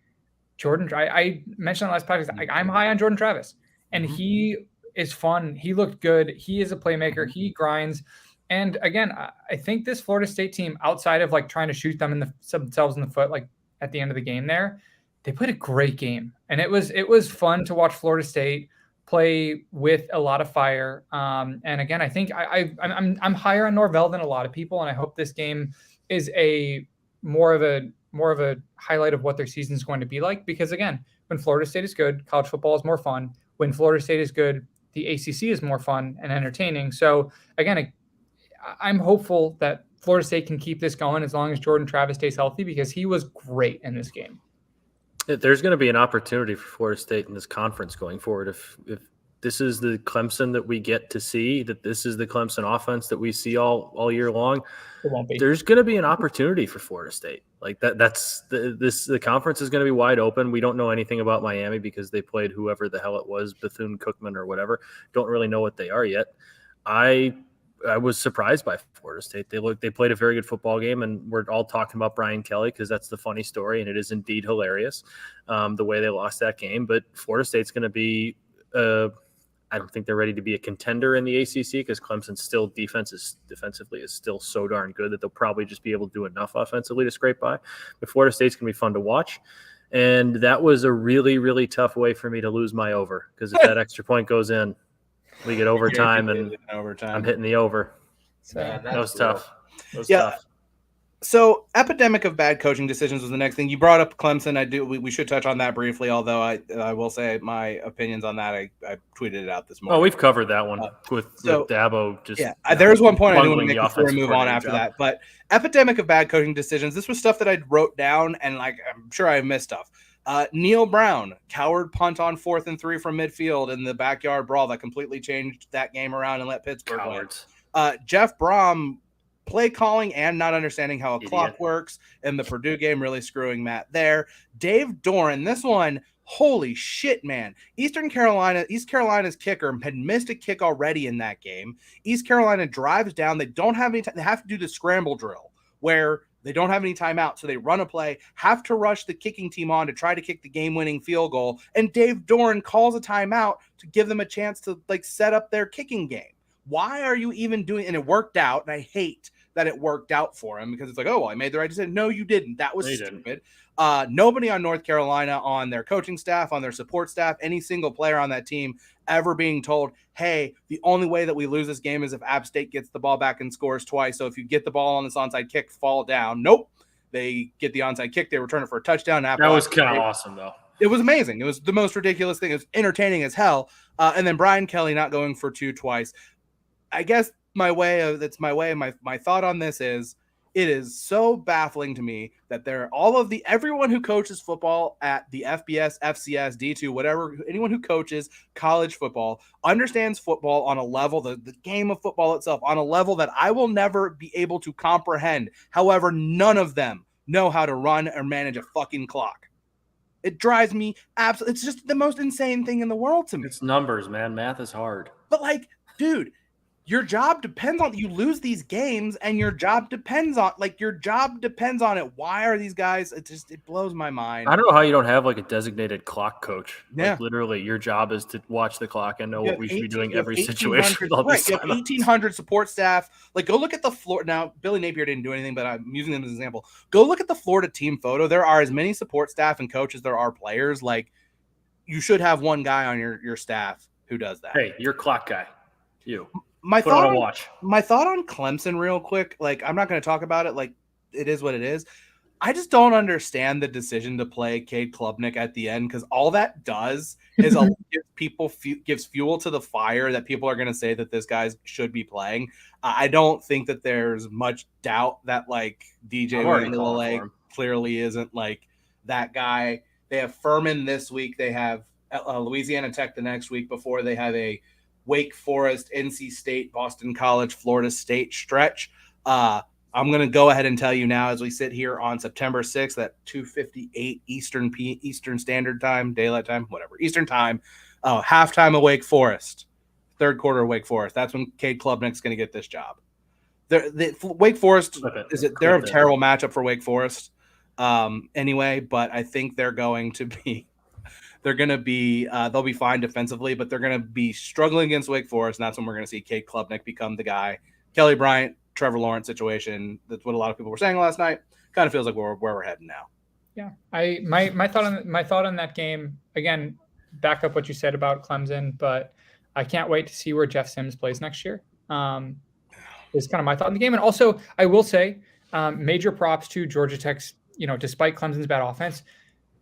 Jordan. I mentioned on the last podcast, like I'm high on Jordan Travis, and he is fun. He looked good. He is a playmaker. He grinds. And again, I think this Florida State team, outside of like trying to shoot themselves in the foot, like at the end of the game there, they played a great game. And it was fun to watch Florida State play with a lot of fire. And again, I think I'm higher on Norvell than a lot of people. And I hope this game is more of a highlight of what their season is going to be like. Because again, when Florida State is good, college football is more fun. When Florida State is good, the ACC is more fun and entertaining. So again, I'm hopeful that Florida State can keep this going as long as Jordan Travis stays healthy, because he was great in this game. There's going to be an opportunity for Florida State in this conference going forward. If this is the Clemson that we get to see, that this is the Clemson offense that we see all year long, It won't be. there's going to be an opportunity for Florida State. Like the conference is going to be wide open. We don't know anything about Miami because they played whoever the hell it was, Bethune-Cookman or whatever. Don't really know what they are yet. I was surprised by Florida State. They played a very good football game, and we're all talking about Brian Kelly because that's the funny story, and it is indeed hilarious the way they lost that game. But Florida State's going to be I don't think they're ready to be a contender in the ACC because Clemson's still defensively is still so darn good that they'll probably just be able to do enough offensively to scrape by. But Florida State's going to be fun to watch. And that was a really, really tough way for me to lose my over, because if that extra point goes in, we get overtime, and I'm hitting the over. So that was tough. Tough. So, epidemic of bad coaching decisions was the next thing. You brought up Clemson. We should touch on that briefly, although I will say my opinions on that. I tweeted it out this morning. Oh, we've covered that one with Dabo. There was one point I do want to make before we move on after that. But epidemic of bad coaching decisions. This was stuff that I wrote down, and like I'm sure I missed stuff. Neil Brown, coward punt on 4th and 3 from midfield in the backyard brawl that completely changed that game around and let Pittsburgh win. Jeff Brom, play calling and not understanding how a clock works in the Purdue game, really screwing Matt there. Dave Doran, this one, holy shit, man. East Carolina's kicker had missed a kick already in that game. East Carolina drives down. They don't have any time. They have to do the scramble drill where they don't have any timeout, so they run a play, have to rush the kicking team on to try to kick the game-winning field goal, and Dave Doran calls a timeout to give them a chance to like set up their kicking game. Why are you even doing it? And it worked out, and I hate that it worked out for him because it's like, oh, well, I made the right decision. No, you didn't. That was stupid. Nobody on North Carolina, on their coaching staff, on their support staff, any single player on that team ever being told, hey, the only way that we lose this game is if App State gets the ball back and scores twice. So if you get the ball on this onside kick, fall down. Nope. They get the onside kick. They return it for a touchdown. That was kind of awesome, though. It was amazing. It was the most ridiculous thing. It was entertaining as hell. And then Brian Kelly not going for 2 twice. I guess my thought on this is, it is so baffling to me that everyone who coaches football at the FBS, FCS, D2, whatever, anyone who coaches college football understands football on a level, the game of football itself, on a level that I will never be able to comprehend. However, none of them know how to run or manage a fucking clock. It drives me absolutely. It's just the most insane thing in the world to me. It's numbers, man. Math is hard. But like, dude, your job depends on you lose these games, and your job depends on it. Why are these guys? It blows my mind. I don't know how you don't have like a designated clock coach. Yeah. Like literally, your job is to watch the clock and know what we should be doing every 1,800 situation. With all these you have timeouts. 1,800 support staff. Like, go look at the floor. Now, Billy Napier didn't do anything, but I'm using them as an example. Go look at the Florida team photo. There are as many support staff and coaches there are players. Like, you should have one guy on your staff who does that. Hey, you're clock guy. You. My Put thought on a watch. My thought on Clemson real quick. Like, I'm not going to talk about it. Like, it is what it is. I just don't understand the decision to play Cade Klubnik at the end, because all that does is gives fuel to the fire that people are going to say that this guy should be playing. I don't think that there's much doubt that like DJ Uiagalelei clearly isn't like that guy. They have Furman this week. They have Louisiana Tech the next week before they have a Wake Forest, NC State, Boston College, Florida State stretch. I'm going to go ahead and tell you now as we sit here on September 6th at 2:58 Eastern Standard Time, Daylight Time, whatever, Eastern Time, halftime of Wake Forest, third quarter of Wake Forest. That's when Cade Klubnik's going to get this job. Wake Forest, they're a terrible matchup for Wake Forest anyway, but I think they'll be fine defensively, but they're going to be struggling against Wake Forest, and that's when we're going to see Cade Klubnik become the guy. Kelly Bryant, Trevor Lawrence situation. That's what a lot of people were saying last night. Kind of feels like where we're heading now. Yeah, my thought on that game, again, back up what you said about Clemson, but I can't wait to see where Jeff Sims plays next year. Is kind of my thought on the game, and also I will say major props to Georgia Tech's. Despite Clemson's bad offense,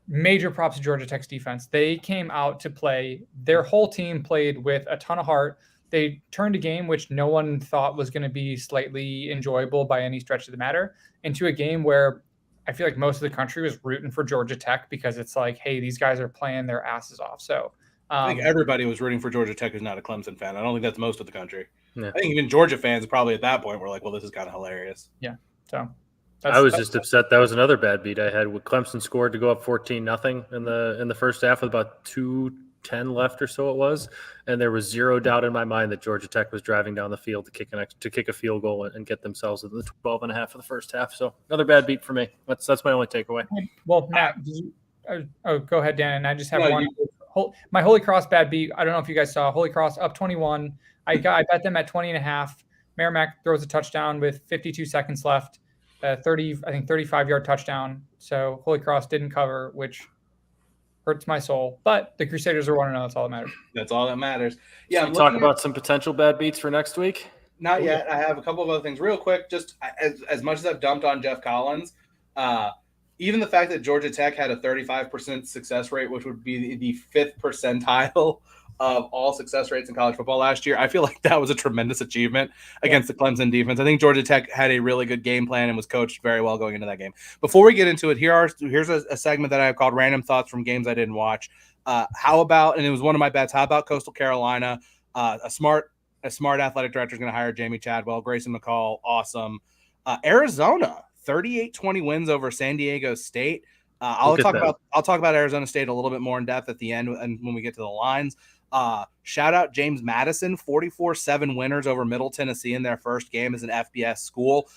major props to Georgia Tech's defense. They came out to play. Their whole team played with a ton of heart. They turned a game which no one thought was going to be slightly enjoyable by any stretch of the matter into a game where I feel like most of the country was rooting for Georgia Tech, because it's like, hey, these guys are playing their asses off. So I think everybody was rooting for Georgia Tech who's not a Clemson fan. I don't think that's most of the country. Yeah. I think even Georgia fans probably at that point were like, well, this is kind of hilarious. Yeah. So I was just upset. That was another bad beat I had. Clemson scored to go up 14-0 in the first half with about 2:10 left or so it was, and there was zero doubt in my mind that Georgia Tech was driving down the field to kick a field goal and get themselves in the 12.5 of the first half. So another bad beat for me. That's my only takeaway. Well, Matt, go ahead, Dan. And I just have one. My Holy Cross bad beat. I don't know if you guys saw Holy Cross up 21. I bet them at 20.5. Merrimack throws a touchdown with 52 seconds left. 35-yard touchdown. So Holy Cross didn't cover, which hurts my soul. But the Crusaders are 1-0. That's all that matters. That's all that matters. Yeah. Should we talk about some potential bad beats for next week? Not yet. I have a couple of other things real quick. Just as much as I've dumped on Jeff Collins, even the fact that Georgia Tech had a 35% success rate, which would be the 5th percentile of all success rates in college football last year, I feel like that was a tremendous achievement against the Clemson defense. I think Georgia Tech had a really good game plan and was coached very well going into that game. Before we get into it, here's a segment that I have called Random Thoughts from Games I Didn't Watch. How about, and it was one of my bets, how about Coastal Carolina? A smart athletic director is going to hire Jamie Chadwell. Grayson McCall, awesome. Arizona, 38-20 wins over San Diego State. I'll talk about Arizona State a little bit more in depth at the end and when we get to the lines. Shout out James Madison, 44-7 winners over Middle Tennessee in their first game as an FBS school.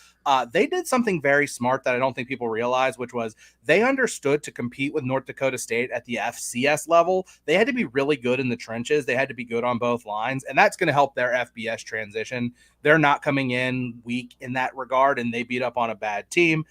They did something very smart that I don't think people realize, which was they understood to compete with North Dakota State at the FCS level. They had to be really good in the trenches. They had to be good on both lines, and that's going to help their FBS transition. They're not coming in weak in that regard, and they beat up on a bad team.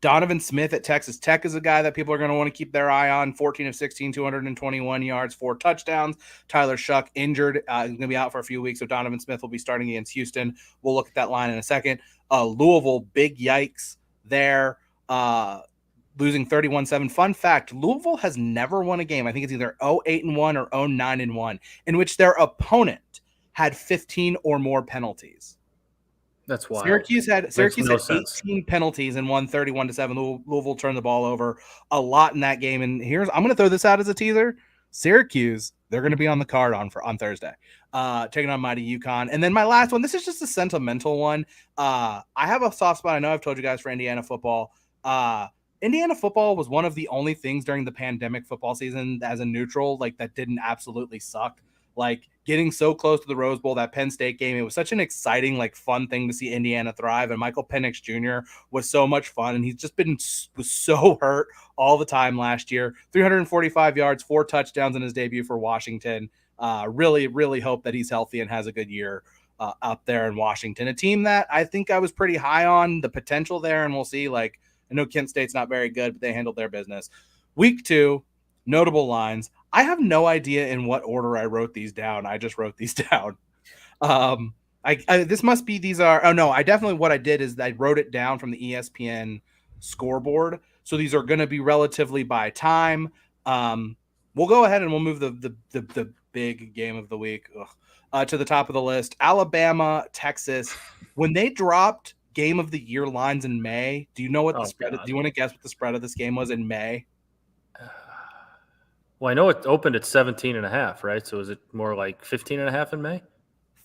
Donovan Smith at Texas Tech is a guy that people are going to want to keep their eye on. 14 of 16, 221 yards, 4 touchdowns. Tyler Shuck injured. He's going to be out for a few weeks, so Donovan Smith will be starting against Houston. We'll look at that line in a second. Louisville, big yikes there. Losing 31-7. Fun fact, Louisville has never won a game. I think it's either 0-8-1 or 0-9-1, in which their opponent had 15 or more penalties. That's wild. Syracuse had 18 penalties and won 31-7. Louisville turned the ball over a lot in that game. And I'm going to throw this out as a teaser. Syracuse, they're going to be on the card on Thursday, taking on mighty UConn. And then my last one, this is just a sentimental one. I have a soft spot. I know I've told you guys for Indiana football. Indiana football was one of the only things during the pandemic football season as a neutral, like that didn't absolutely suck. like getting so close to the Rose Bowl, that Penn State game. It was such an exciting, like fun thing to see Indiana thrive. And Michael Penix Jr. was so much fun. And he's just was so hurt all the time last year. 345 yards, 4 touchdowns in his debut for Washington. Really, really hope that he's healthy and has a good year up there in Washington. A team that I think I was pretty high on the potential there. And we'll see, like, I know Kent State's not very good, but they handled their business. Week 2, notable lines. I have no idea in what order I wrote these down. I just wrote these down. This must be, these are, oh no, I definitely, what I did is I wrote it down from the ESPN scoreboard. So these are going to be relatively by time. We'll go ahead and we'll move the big game of the week to the top of the list. Alabama, Texas. When they dropped game of the year lines in May, do you know what the spread? Do you want to guess what the spread of this game was in May? Well, I know it opened at 17.5, right? So is it more like 15.5 in May?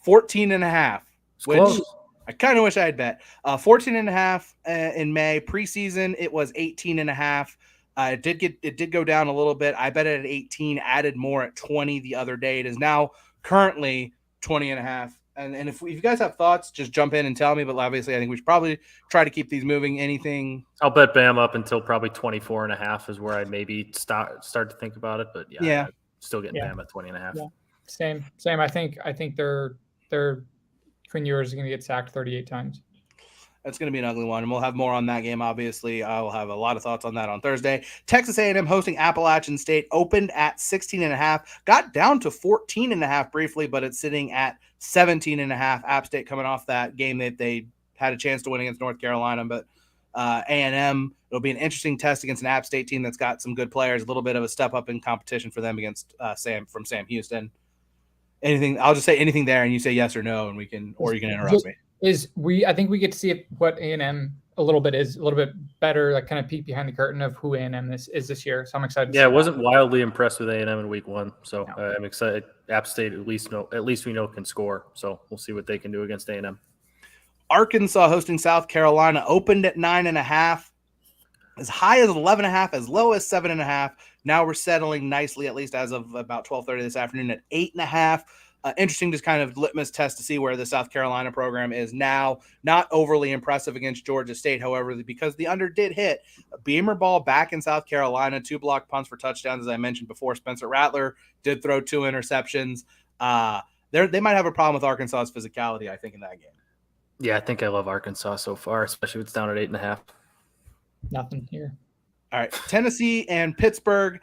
14.5, which close. I kind of wish I had bet. 14.5 in May. Preseason, it was 18.5. It did go down a little bit. I bet it at 18, added more at 20 the other day. It is now currently 20.5. And if you guys have thoughts, just jump in and tell me. But obviously, I think we should probably try to keep these moving. Anything? I'll bet Bam up until probably 24.5 is where I maybe start to think about it. But yeah. I'm still getting Bam at 20.5. Yeah. Same. I think they're Quinn Ewers is going to get sacked 38 times. That's going to be an ugly one, and we'll have more on that game, obviously. I will have a lot of thoughts on that on Thursday. Texas A&M hosting Appalachian State, opened at 16.5, got down to 14.5 briefly, but it's sitting at 17.5. App State coming off that game that they had a chance to win against North Carolina, but A&M, it'll be an interesting test against an App State team that's got some good players, a little bit of a step up in competition for them against Sam Houston. Anything? I'll just say anything there, and you say yes or no, and you can interrupt me. I think we get to see what A&M a little bit better, like kind of peek behind the curtain of who A&M is this year. So I'm excited. Yeah, I wasn't wildly impressed with A&M in week 1, so no. I'm excited. App State at least we know can score, so we'll see what they can do against A&M. Arkansas hosting South Carolina, opened at 9.5, as high as 11.5, as low as 7.5. Now we're settling nicely, at least as of about 12:30 this afternoon, at 8.5. Interesting, just kind of litmus test to see where the South Carolina program is now. Not overly impressive against Georgia State, however, because the under did hit. Beamer ball back in South Carolina, 2 blocked punts for touchdowns, as I mentioned before. Spencer Rattler did throw 2 interceptions. They might have a problem with Arkansas's physicality, I think, in that game. Yeah, I think I love Arkansas so far, especially if it's down at 8.5. Nothing here. All right, Tennessee and Pittsburgh.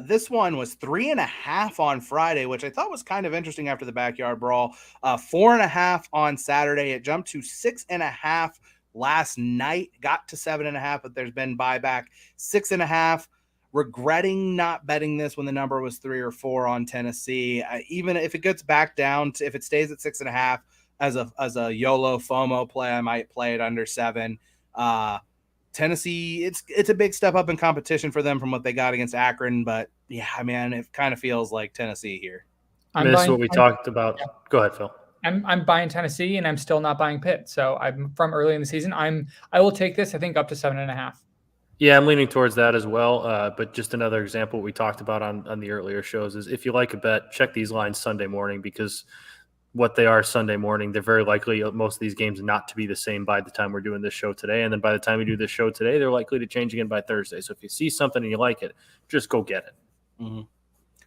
This one was 3.5 on Friday, which I thought was kind of interesting after the backyard brawl. 4.5 on Saturday. It jumped to 6.5 last night. Got to 7.5, but there's been buyback. 6.5. Regretting not betting this when the number was 3 or 4 on Tennessee. Even if it gets back down to, if it stays at 6.5 as a YOLO FOMO play, I might play it under 7. Tennessee, it's a big step up in competition for them from what they got against Akron, but yeah, man, it kind of feels like Tennessee here. This is what we talked about. Yeah. Go ahead, Phil. I'm buying Tennessee, and I'm still not buying Pitt. So I'm from early in the season. I will take this, I think, up to 7.5. Yeah, I'm leaning towards that as well. But just another example we talked about on the earlier shows is if you like a bet, check these lines Sunday morning, because what they are Sunday morning, they're very likely most of these games not to be the same by the time we're doing this show today. And then by the time we do this show today, they're likely to change again by Thursday. So if you see something and you like it, just go get it. Mm-hmm.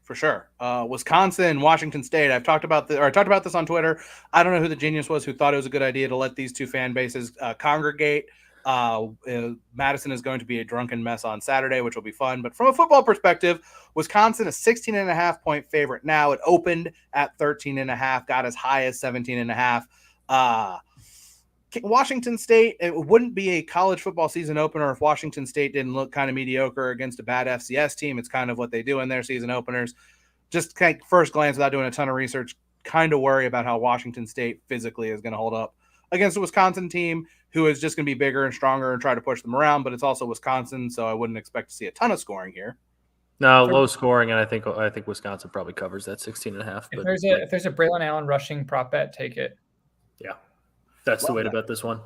For sure. Wisconsin, Washington State. I talked about this on Twitter. I don't know who the genius was who thought it was a good idea to let these two fan bases congregate. Madison is going to be a drunken mess on Saturday, which will be fun. But from a football perspective, Wisconsin, a 16.5 point favorite. Now it opened at 13.5, got as high as 17.5. Washington State, it wouldn't be a college football season opener if Washington State didn't look kind of mediocre against a bad FCS team. It's kind of what they do in their season openers. Just kind of first glance, without doing a ton of research, kind of worry about how Washington State physically is going to hold up against a Wisconsin team who is just going to be bigger and stronger and try to push them around, but it's also Wisconsin, so I wouldn't expect to see a ton of scoring here. No, low scoring, and I think Wisconsin probably covers that 16.5. If there's a Braylon Allen rushing prop bet, take it. Yeah, that's the way to bet this one.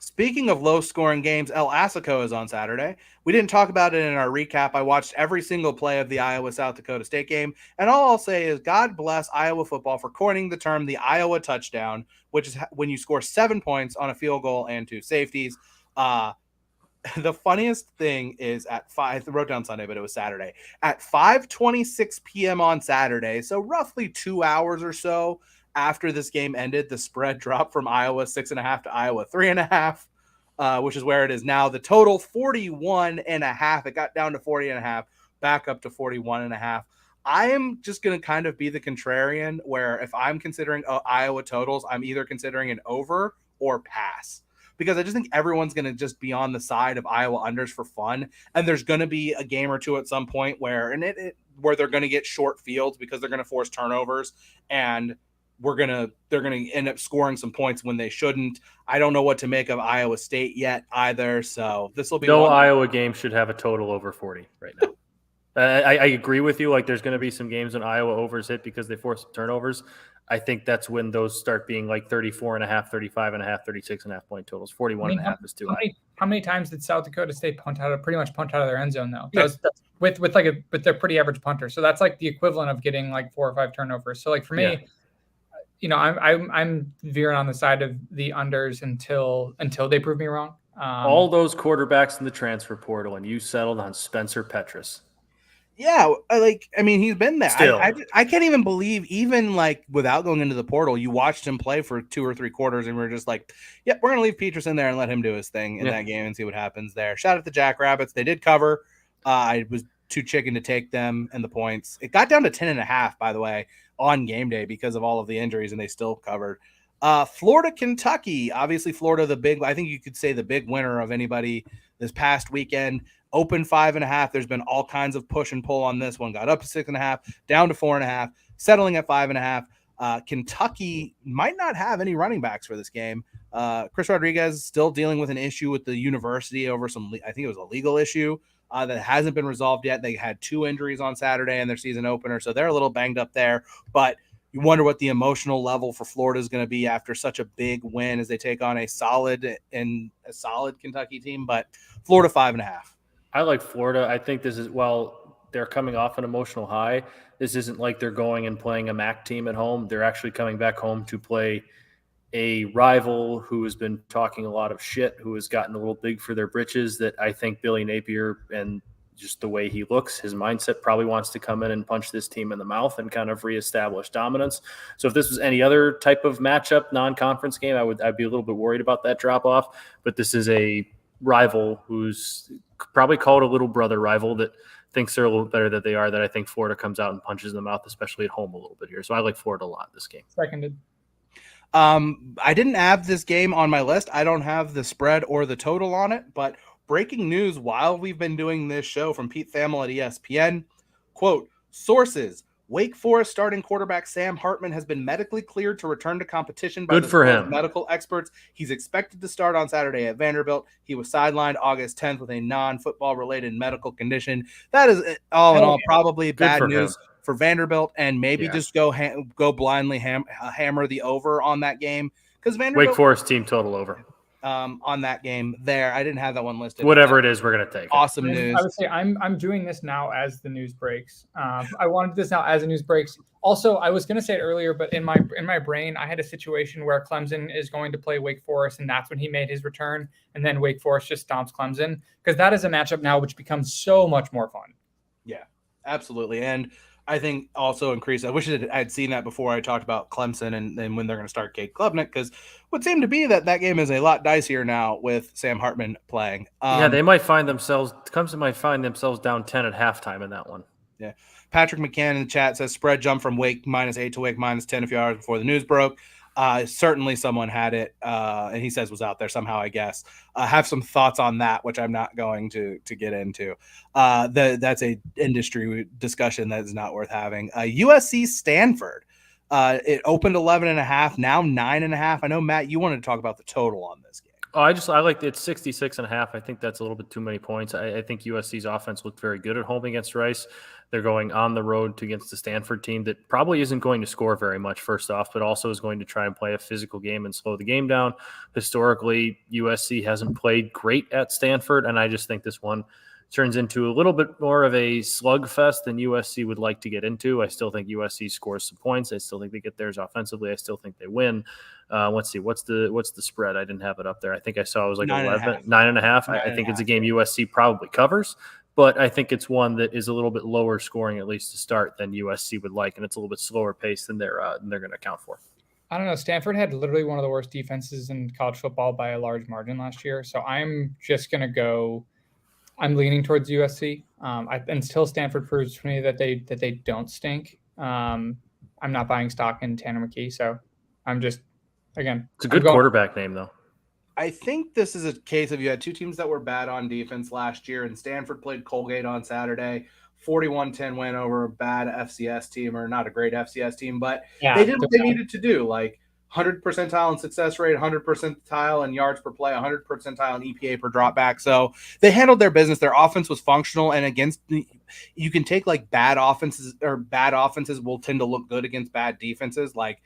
Speaking of low-scoring games, El Assico is on Saturday. We didn't talk about it in our recap. I watched every single play of the Iowa-South Dakota State game, and all I'll say is God bless Iowa football for coining the term the Iowa touchdown, which is when you score 7 points on a field goal and 2 safeties. The funniest thing is I wrote down Sunday, but it was Saturday. At 5:26 p.m. on Saturday, so roughly 2 hours or so after this game ended, the spread dropped from Iowa 6.5 to Iowa 3.5, which is where it is now. The total 41.5. It got down to 40.5, back up to 41.5. I am just going to kind of be the contrarian where if I'm considering Iowa totals, I'm either considering an over or pass. Because I just think everyone's going to just be on the side of Iowa unders for fun. And there's going to be a game or two at some point where they're going to get short fields because they're going to force turnovers and they're going to end up scoring some points when they shouldn't. I don't know what to make of Iowa State yet either. So this will be Iowa game should have a total over 40 right now. I agree with you. Like there's going to be some games when Iowa overs hit because they force turnovers. I think that's when those start being like 34.5, 35.5, 36.5 point totals. 41.5 is too high. How many times did South Dakota State pretty much punt out of their end zone though? That's with their pretty average punter. So that's like the equivalent of getting like 4 or 5 turnovers. So like for me, I'm veering on the side of the unders until they prove me wrong. All those quarterbacks in the transfer portal, and you settled on Spencer Petras. Yeah, he's been there. Still. I can't even believe, even like without going into the portal, you watched him play for 2 or 3 quarters, and we're just like, yep, we're gonna leave Petras in there and let him do his thing in that game and see what happens there. Shout out to Jackrabbits. They did cover. I was too chicken to take them and the points. It got down to 10.5, by the way, on game day because of all of the injuries, and they still covered. Florida, Kentucky. Obviously, Florida, I think you could say the big winner of anybody this past weekend. Open 5.5. There's been all kinds of push and pull on this one. Got up to 6.5, down to 4.5, settling at 5.5. Kentucky might not have any running backs for this game. Chris Rodriguez still dealing with an issue with the university over I think it was a legal issue that hasn't been resolved yet. They had 2 injuries on Saturday in their season opener, so they're a little banged up there. But you wonder what the emotional level for Florida is going to be after such a big win as they take on a solid Kentucky team. But Florida 5.5. I like Florida. I think this is, they're coming off an emotional high. This isn't like they're going and playing a MAC team at home. They're actually coming back home to play a rival who has been talking a lot of shit, who has gotten a little big for their britches, that I think Billy Napier, and just the way he looks, his mindset, probably wants to come in and punch this team in the mouth and kind of reestablish dominance. So if this was any other type of matchup, non-conference game, I'd be a little bit worried about that drop off. But this is a rival who's probably called a little brother rival that thinks they're a little better than they are, that I think Florida comes out and punches in the mouth, especially at home a little bit here. So I like Florida a lot this game. Seconded. I didn't have this game on my list. I don't have the spread or the total on it, but breaking news while we've been doing this show from Pete Thamel at ESPN, quote, sources, Wake Forest starting quarterback Sam Hartman has been medically cleared to return to competition by the medical experts. He's expected to start on Saturday at Vanderbilt. He was sidelined August 10th with a non-football related medical condition. That is all in all probably bad news for Vanderbilt, and maybe just go blindly hammer the over on that game, because Vanderbilt Wake Forest team total over on that game there. I didn't have that one listed. Whatever it is, we're gonna take awesome news. I would say I'm doing this now as the news breaks. I wanted this now as the news breaks. Also, I was gonna say it earlier, but in my brain, I had a situation where Clemson is going to play Wake Forest, and that's when he made his return, and then Wake Forest just stomps Clemson, because that is a matchup now which becomes so much more fun. Yeah, absolutely. And I think also increase. I wish I'd seen that before I talked about Clemson and when they're going to start Cade Klubnik, because it would seem to be that game is a lot dicier now with Sam Hartman playing. Clemson might find themselves down 10 at halftime in that one. Yeah. Patrick McCann in the chat says spread jump from Wake -8 to Wake -10 a few hours before the news broke. Certainly someone had it, and he says was out there somehow, I guess. Have some thoughts on that, which I'm not going to get into. That's a industry discussion that is not worth having. USC Stanford. It opened 11.5, now 9.5. I know, Matt, you wanted to talk about the total on this game. Oh, I like it's 66.5. I think that's a little bit too many points. I think USC's offense looked very good at home against Rice. They're going on the road against the Stanford team that probably isn't going to score very much, first off, but also is going to try and play a physical game and slow the game down. Historically, USC hasn't played great at Stanford, and I just think this one turns into a little bit more of a slugfest than USC would like to get into. I still think USC scores some points. I still think they get theirs offensively. I still think they win. Let's see, what's the spread? I didn't have it up there. I think I saw it was like 9.5. 9.5. I think it's a game USC probably covers, but I think it's one that is a little bit lower scoring, at least to start, than USC would like, and it's a little bit slower pace than they're going to account for. I don't know. Stanford had literally one of the worst defenses in college football by a large margin last year, so I'm just going to go. I'm leaning towards USC, until Stanford proves to me that they don't stink. I'm not buying stock in Tanner McKee, so I'm just it's a good quarterback name though. I think this is a case of you had two teams that were bad on defense last year, and Stanford played Colgate on Saturday. 41-10 win over a bad FCS team, or not a great FCS team, but they did what they needed to do. Like 100 percentile in success rate, 100 percentile in yards per play, 100 percentile in EPA per drop back. So they handled their business. Their offense was functional, and you can take like bad offenses will tend to look good against bad defenses. Like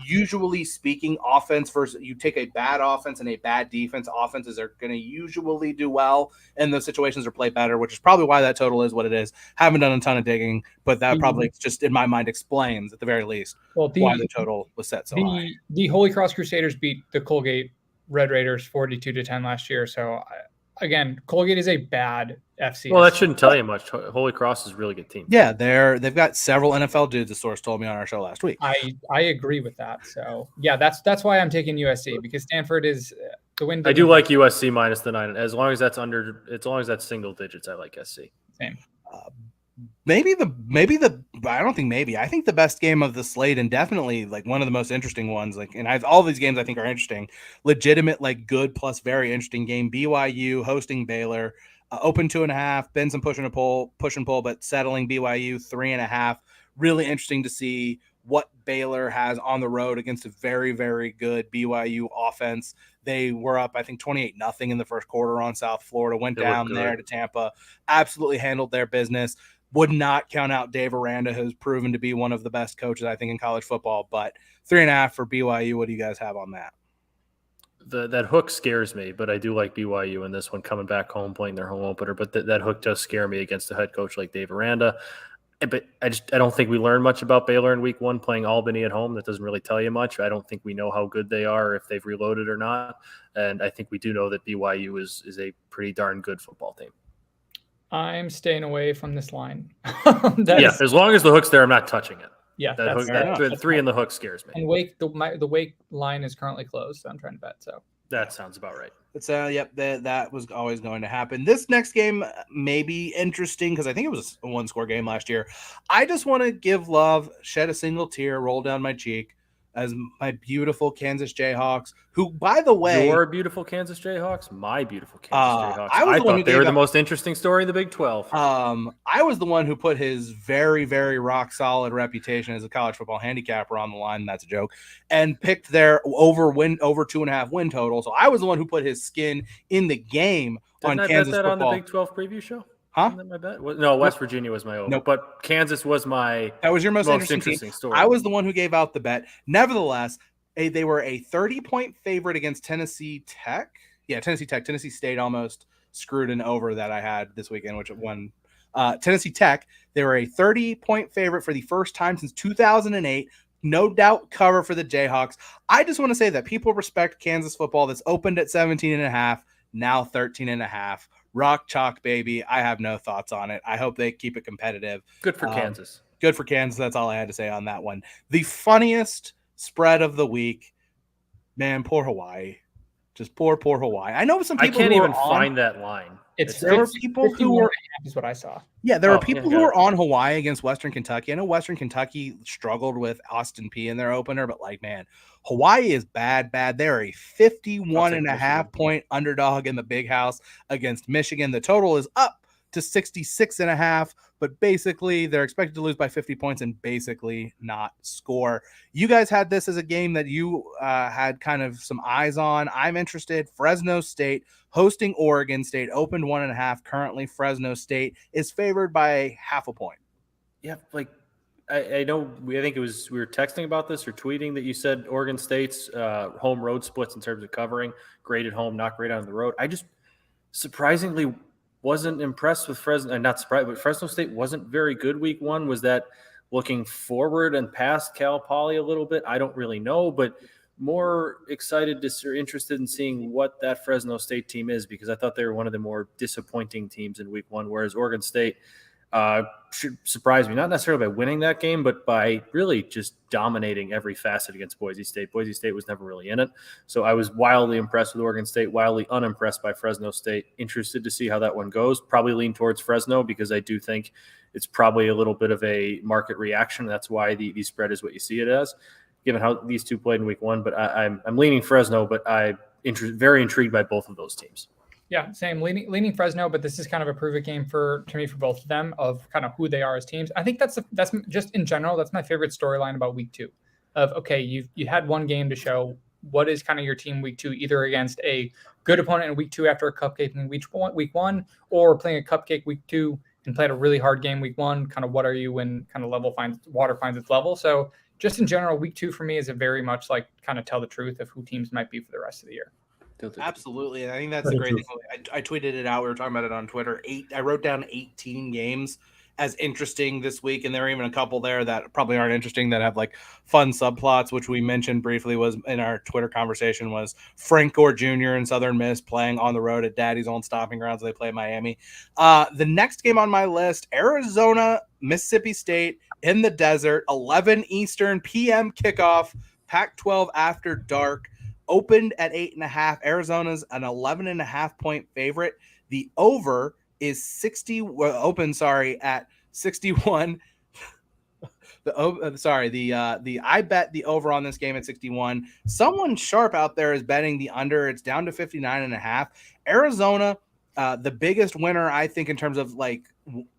usually speaking, offense versus you take a bad offense and a bad defense, offenses are going to usually do well in those situations or play better, which is probably why that total is what it is. Haven't done a ton of digging, but that probably just in my mind explains at the very least why the total was set so high. The Holy Cross Crusaders beat the Colgate Red Raiders 42-10 last year. So again, Colgate is a bad FCS. Well, that shouldn't tell you much. Holy Cross is a really good team. Yeah, they've got several NFL dudes, the source told me on our show last week. I agree with that. So yeah, that's why I'm taking USC, because Stanford is the win. I do like USC minus the 9, as long as that's single digits. I like SC. Same. I think the best game of the slate, and definitely like one of the most interesting ones. All these games I think are interesting, legitimate, like good plus very interesting game. BYU hosting Baylor, open 2.5, been some push and pull, but settling BYU 3.5. Really interesting to see what Baylor has on the road against a very, very good BYU offense. They were up, I think, 28-0 in the first quarter on South Florida, went down there to Tampa, absolutely handled their business. Would not count out Dave Aranda, who's proven to be one of the best coaches, I think, in college football. But 3.5 for BYU. What do you guys have on that? That hook scares me, but I do like BYU in this one, coming back home, playing their home opener. But that hook does scare me against a head coach like Dave Aranda. But I don't think we learned much about Baylor in week 1 playing Albany at home. That doesn't really tell you much. I don't think we know how good they are, if they've reloaded or not. And I think we do know that BYU is a pretty darn good football team. I'm staying away from this line. As long as the hook's there, I'm not touching it. Yeah, that 3 in the hook scares me. And Wake, the Wake line is currently closed, so I'm trying to bet. So that sounds about right. It's that was always going to happen. This next game may be interesting because I think it was a 1-score game last year. I just want to give love, shed a single tear, roll down my cheek as my beautiful Kansas Jayhawks, who, by the way, your beautiful Kansas Jayhawks, my beautiful Kansas Jayhawks. I thought they were the most interesting story in the Big 12. I was the one who put his very, very rock solid reputation as a college football handicapper on the line. That's a joke, and picked their over 2.5 win total. So I was the one who put his skin in the game. Didn't I Kansas bet that football. On the Big 12 preview show? Huh? Isn't that my bet? No, West Virginia was my over. Nope. But Kansas was that was your most interesting story. I was the one who gave out the bet. Nevertheless, they were a 30-point favorite against Tennessee Tech. Yeah, Tennessee Tech. Tennessee State almost screwed an over that I had this weekend, which won. Tennessee Tech, they were a 30-point favorite for the first time since 2008. No doubt cover for the Jayhawks. I just want to say that people respect Kansas football that's opened at 17.5, now 13.5. Rock chalk, baby. I have no thoughts on it. I hope they keep it competitive. Good for Kansas. Good for Kansas. That's all I had to say on that one. The funniest spread of the week. Man, poor Hawaii. Just poor Hawaii. I know some people I can't even find that line. There were people who were is what I saw. Yeah, there were people who were on Hawaii against Western Kentucky. I know Western Kentucky struggled with Austin Peay in their opener, but man, Hawaii is bad. They're a 51.5 point underdog in the Big House against Michigan. The total is up to 66.5, but basically they're expected to lose by 50 points and basically not score. You guys had this as a game that you had kind of some eyes on. I'm interested. Fresno State hosting Oregon State, opened 1.5. Currently, Fresno State is favored by 0.5 point. Yeah, like I know I think it was we were texting about this or tweeting that you said Oregon State's home road splits in terms of covering, great at home, not great on the road. I just surprisingly wasn't impressed with Fresno, not surprised, but Fresno State wasn't very good week one. Was that looking forward and past Cal Poly a little bit? I don't really know, but more excited to or interested in seeing what that Fresno State team is, because I thought they were one of the more disappointing teams in week one, whereas Oregon State should surprise me, not necessarily by winning that game, but by really just dominating every facet against Boise State. Boise State was never really in it. So I was wildly impressed with Oregon State, wildly unimpressed by Fresno State. Interested to see how that one goes. Probably lean towards Fresno because I do think it's probably a little bit of a market reaction. That's why the spread is what you see it as, given how these two played in week one. But I'm leaning Fresno, but I'm very intrigued by both of those teams. Yeah, same. Leaning Fresno, but this is kind of a prove it game to me for both of them of kind of who they are as teams. I think that's just in general, that's my favorite storyline about week two. Of okay, you had one game to show what is kind of your team week two, either against a good opponent in week two after a cupcake in week one, or playing a cupcake week two and played a really hard game week one. Kind of what are you when kind of water finds its level. So just in general, week two for me is a very much like kind of tell the truth of who teams might be for the rest of the year. Absolutely. And I think that's the great thing. I tweeted it out. We were talking about it on Twitter. I wrote down 18 games as interesting this week. And there are even a couple there that probably aren't interesting that have like fun subplots, which we mentioned briefly was in our Twitter conversation was Frank Gore Jr. and Southern Miss playing on the road at Daddy's own stomping grounds. They play Miami. The next game on my list, Arizona, Mississippi State in the desert, 11 Eastern PM kickoff, Pac-12 after dark. Opened at 8.5. Arizona's an 11.5 point favorite. The over is at 61. I bet the over on this game at 61. Someone sharp out there is betting the under. It's down to 59.5. Arizona, the biggest winner, I think, in terms of like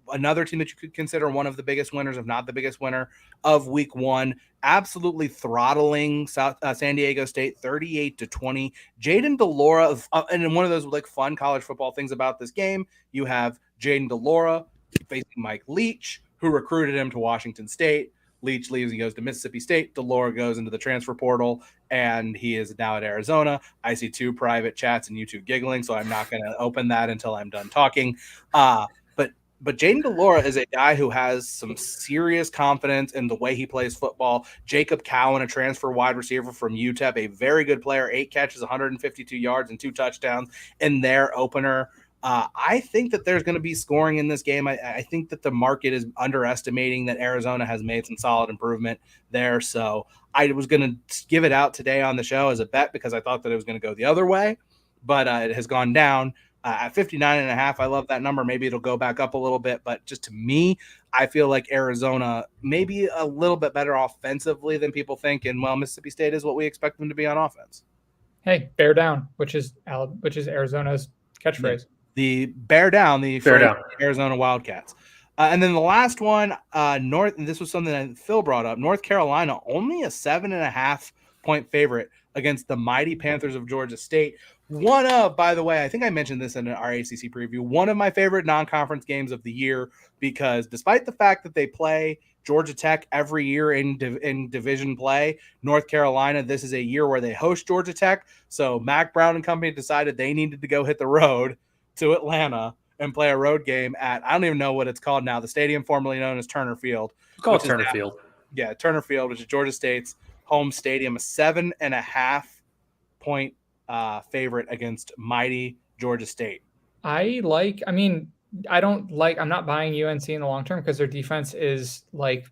another team that you could consider one of the biggest winners, if not the biggest winner of week one, absolutely throttling San Diego State 38-20. Jaden DeLaura, and one of those like fun college football things about this game, you have Jaden DeLaura facing Mike Leach, who recruited him to Washington State. Leach leaves, he goes to Mississippi State. DeLaura goes into the transfer portal, and he is now at Arizona. I see two private chats and you two giggling, so I'm not going to open that until I'm done talking. But Jaden DeLaura is a guy who has some serious confidence in the way he plays football. Jacob Cowan, a transfer wide receiver from UTEP, a very good player, 8 catches, 152 yards, and 2 touchdowns in their opener. I think that there's going to be scoring in this game. I think that the market is underestimating that Arizona has made some solid improvement there. So I was going to give it out today on the show as a bet because I thought that it was going to go the other way, but it has gone down. At 59.5, I love that number. Maybe it'll go back up a little bit, but just to me, I feel like Arizona maybe a little bit better offensively than people think, and well, Mississippi State is what we expect them to be on offense. Hey, bear down, which is Arizona's catchphrase. The bear down, Arizona Wildcats. And then the last one, and this was something that Phil brought up, North Carolina, only a 7.5 point favorite against the mighty Panthers of Georgia State. One of, by the way, I think I mentioned this in our ACC preview, one of my favorite non-conference games of the year, because despite the fact that they play Georgia Tech every year in division play, North Carolina, this is a year where they host Georgia Tech. So Mac Brown and company decided they needed to go hit the road to Atlanta and play a road game at, I don't even know what it's called now, the stadium formerly known as Turner Field. Call it Turner Field. Yeah, Turner Field, which is Georgia State's home stadium, a 7.5 point favorite against mighty Georgia State. I'm not buying UNC in the long term because their defense is like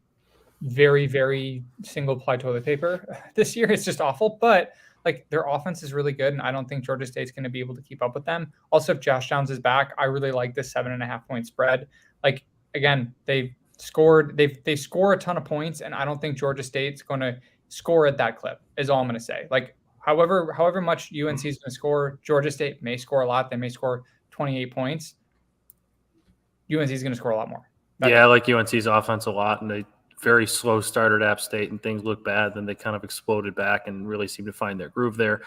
very, very single ply toilet paper this year. It's just awful, but like their offense is really good, and I don't think Georgia State's going to be able to keep up with them. Also, if Josh Downs is back, I really like this 7.5 point spread. Like again, they score a ton of points, and I don't think Georgia State's going to score at that clip. Is all I'm going to say. Like however much UNC is going to score, Georgia State may score a lot. They may score 28 points. UNC is going to score a lot more. I like UNC's offense a lot, and they very slow start at App State, and things look bad. Then they kind of exploded back and really seem to find their groove there.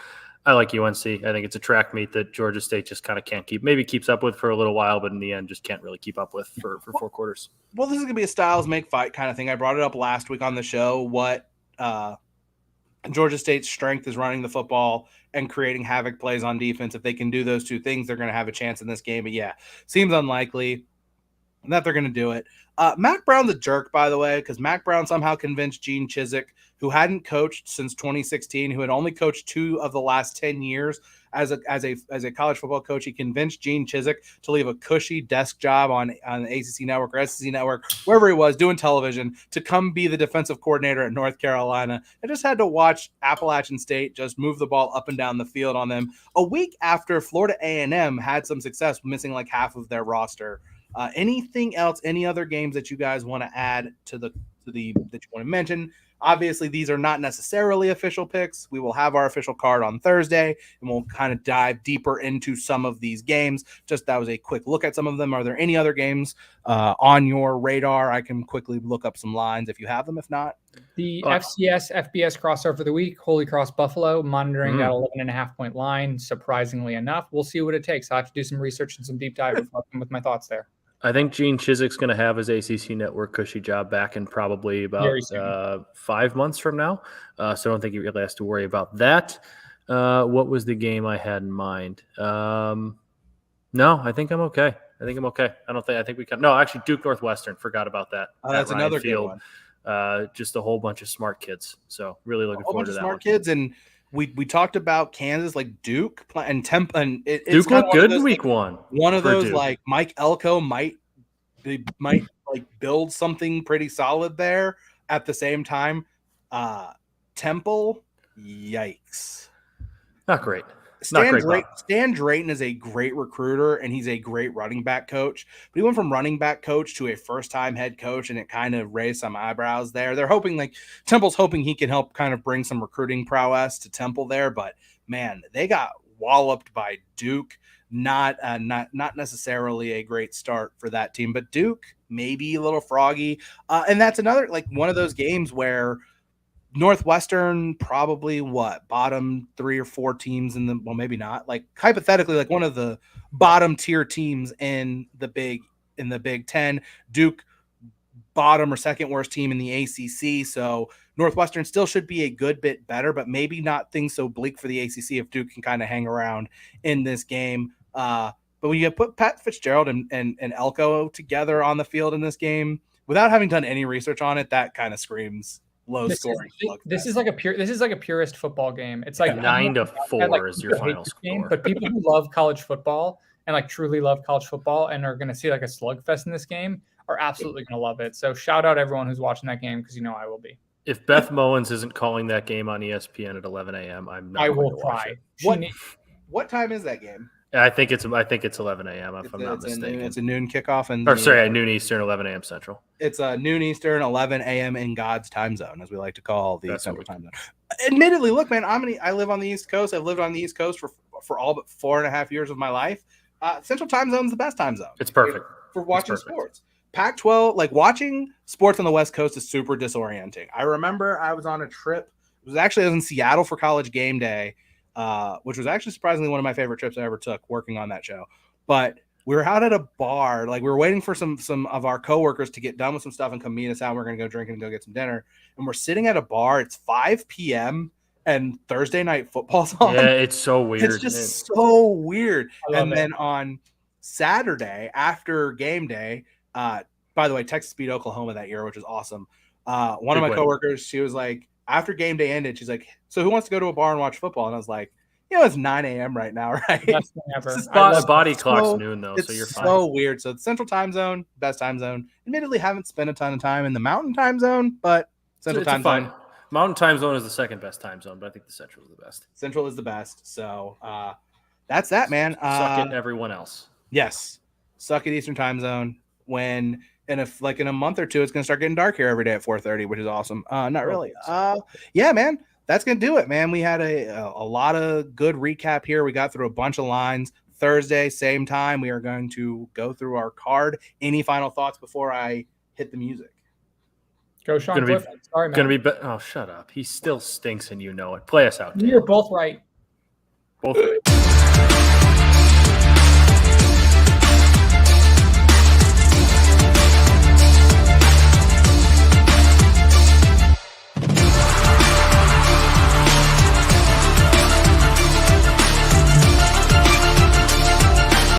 I like UNC. I think it's a track meet that Georgia State just kind of can't keeps up with for a little while, but in the end just can't really keep up with for 4 quarters. Well, this is going to be a styles make fight kind of thing. I brought it up last week on the show. What Georgia State's strength is running the football and creating havoc plays on defense. If they can do those two things, they're going to have a chance in this game. But yeah, seems unlikely that they're going to do it. Mac Brown's a jerk, by the way, because Mac Brown somehow convinced Gene Chizik, who hadn't coached since 2016, who had only coached 2 of the last 10 years as a college football coach. He convinced Gene Chizik to leave a cushy desk job on the ACC network or SEC network, wherever he was doing television, to come be the defensive coordinator at North Carolina. I just had to watch Appalachian State just move the ball up and down the field on them a week after Florida A&M had some success, missing like half of their roster. Anything else? Any other games that you guys want to add to the that you want to mention? Obviously, these are not necessarily official picks. We will have our official card on Thursday, and we'll kind of dive deeper into some of these games. Just that was a quick look at some of them. Are there any other games on your radar? I can quickly look up some lines if you have them. If not, the FCS FBS crossover of the week: Holy Cross Buffalo, monitoring that 11.5-point line. Surprisingly enough, we'll see what it takes. I have to do some research and some deep dive with my thoughts there. I think Gene Chizik's going to have his ACC network cushy job back in probably about 5 months from now. So I don't think he really has to worry about that. What was the game I had in mind? No, I think I'm okay. I think we can. No, actually, Duke Northwestern. Forgot about that. That's another good one. Just a whole bunch of smart kids. So really looking forward to that. Smart kids, and we talked about Kansas, like Duke and Temp, and Duke looked good in week 1. One of those, Duke. Like Mike Elko might like build something pretty solid there. At the same time, Temple, yikes, not great. Stan Drayton is a great recruiter, and he's a great running back coach. But he went from running back coach to a first-time head coach, and it kind of raised some eyebrows there. They're hoping, like Temple's hoping he can help kind of bring some recruiting prowess to Temple there. But man, they got walloped by Duke. Not necessarily a great start for that team, but Duke maybe a little froggy. And that's another like one of those games where Northwestern probably bottom 3 or 4 teams in the, well, maybe not, like hypothetically, like one of the bottom tier teams in the Big Ten. Duke bottom or second worst team in the ACC. So Northwestern still should be a good bit better, but maybe not things so bleak for the ACC if Duke can kind of hang around in this game. But when you put Pat Fitzgerald and Elko together on the field in this game, without having done any research on it, that kind of screams low scoring. This is like a purist football game. It's like 9-4 is your final score. But people who love college football and like truly love college football and are going to see like a slugfest in this game are absolutely going to love it. So shout out everyone who's watching that game, because I will be. If Beth Mowins isn't calling that game on ESPN at 11 a.m., I will cry. What time is that game? I think it's 11 a.m. if I'm not mistaken. It's a noon kickoff, noon Eastern, 11 a.m. Central. It's a noon Eastern, 11 a.m. in God's time zone, as we like to call the Central time zone. Admittedly, look, man, I live on the East Coast. I've lived on the East Coast for all but 4.5 years of my life. Central time zone is the best time zone. It's perfect for watching sports. Pac-12, like watching sports on the West Coast is super disorienting. I remember I was on a trip. I was in Seattle for College Game Day, which was actually surprisingly one of my favorite trips I ever took working on that show. But we were out at a bar, like we were waiting for some of our coworkers to get done with some stuff and come meet us out. We're going to go drink and go get some dinner. And we're sitting at a bar. It's 5 p.m. and Thursday night football's on. Yeah, it's so weird. It's just so weird. And then on Saturday after game day, by the way, Texas beat Oklahoma that year, which is awesome. One of my coworkers, she was like, after game day ended, she's like, so who wants to go to a bar and watch football? And I was like, it's 9 a.m. right now, right? Best thing ever. The body clock's noon, though, so you're fine. It's so weird. So the Central time zone, best time zone. Admittedly, haven't spent a ton of time in the Mountain time zone, but Central time zone. Mountain time zone is the second best time zone, but I think the Central is the best. Central is the best. So that's that, man. Suck it, everyone else. Yes. Suck it, Eastern time zone. When in a month or two, it's going to start getting dark here every day at 4:30, which is awesome. Not really. Yeah, man, that's going to do it, man. We had a lot of good recap here. We got through a bunch of lines. Thursday, same time, we are going to go through our card. Any final thoughts before I hit the music? Go Sean Gonna be- Clifford. Sorry, man. Going to be oh, shut up. He still stinks and you know it. Play us out. You're both right. Both right.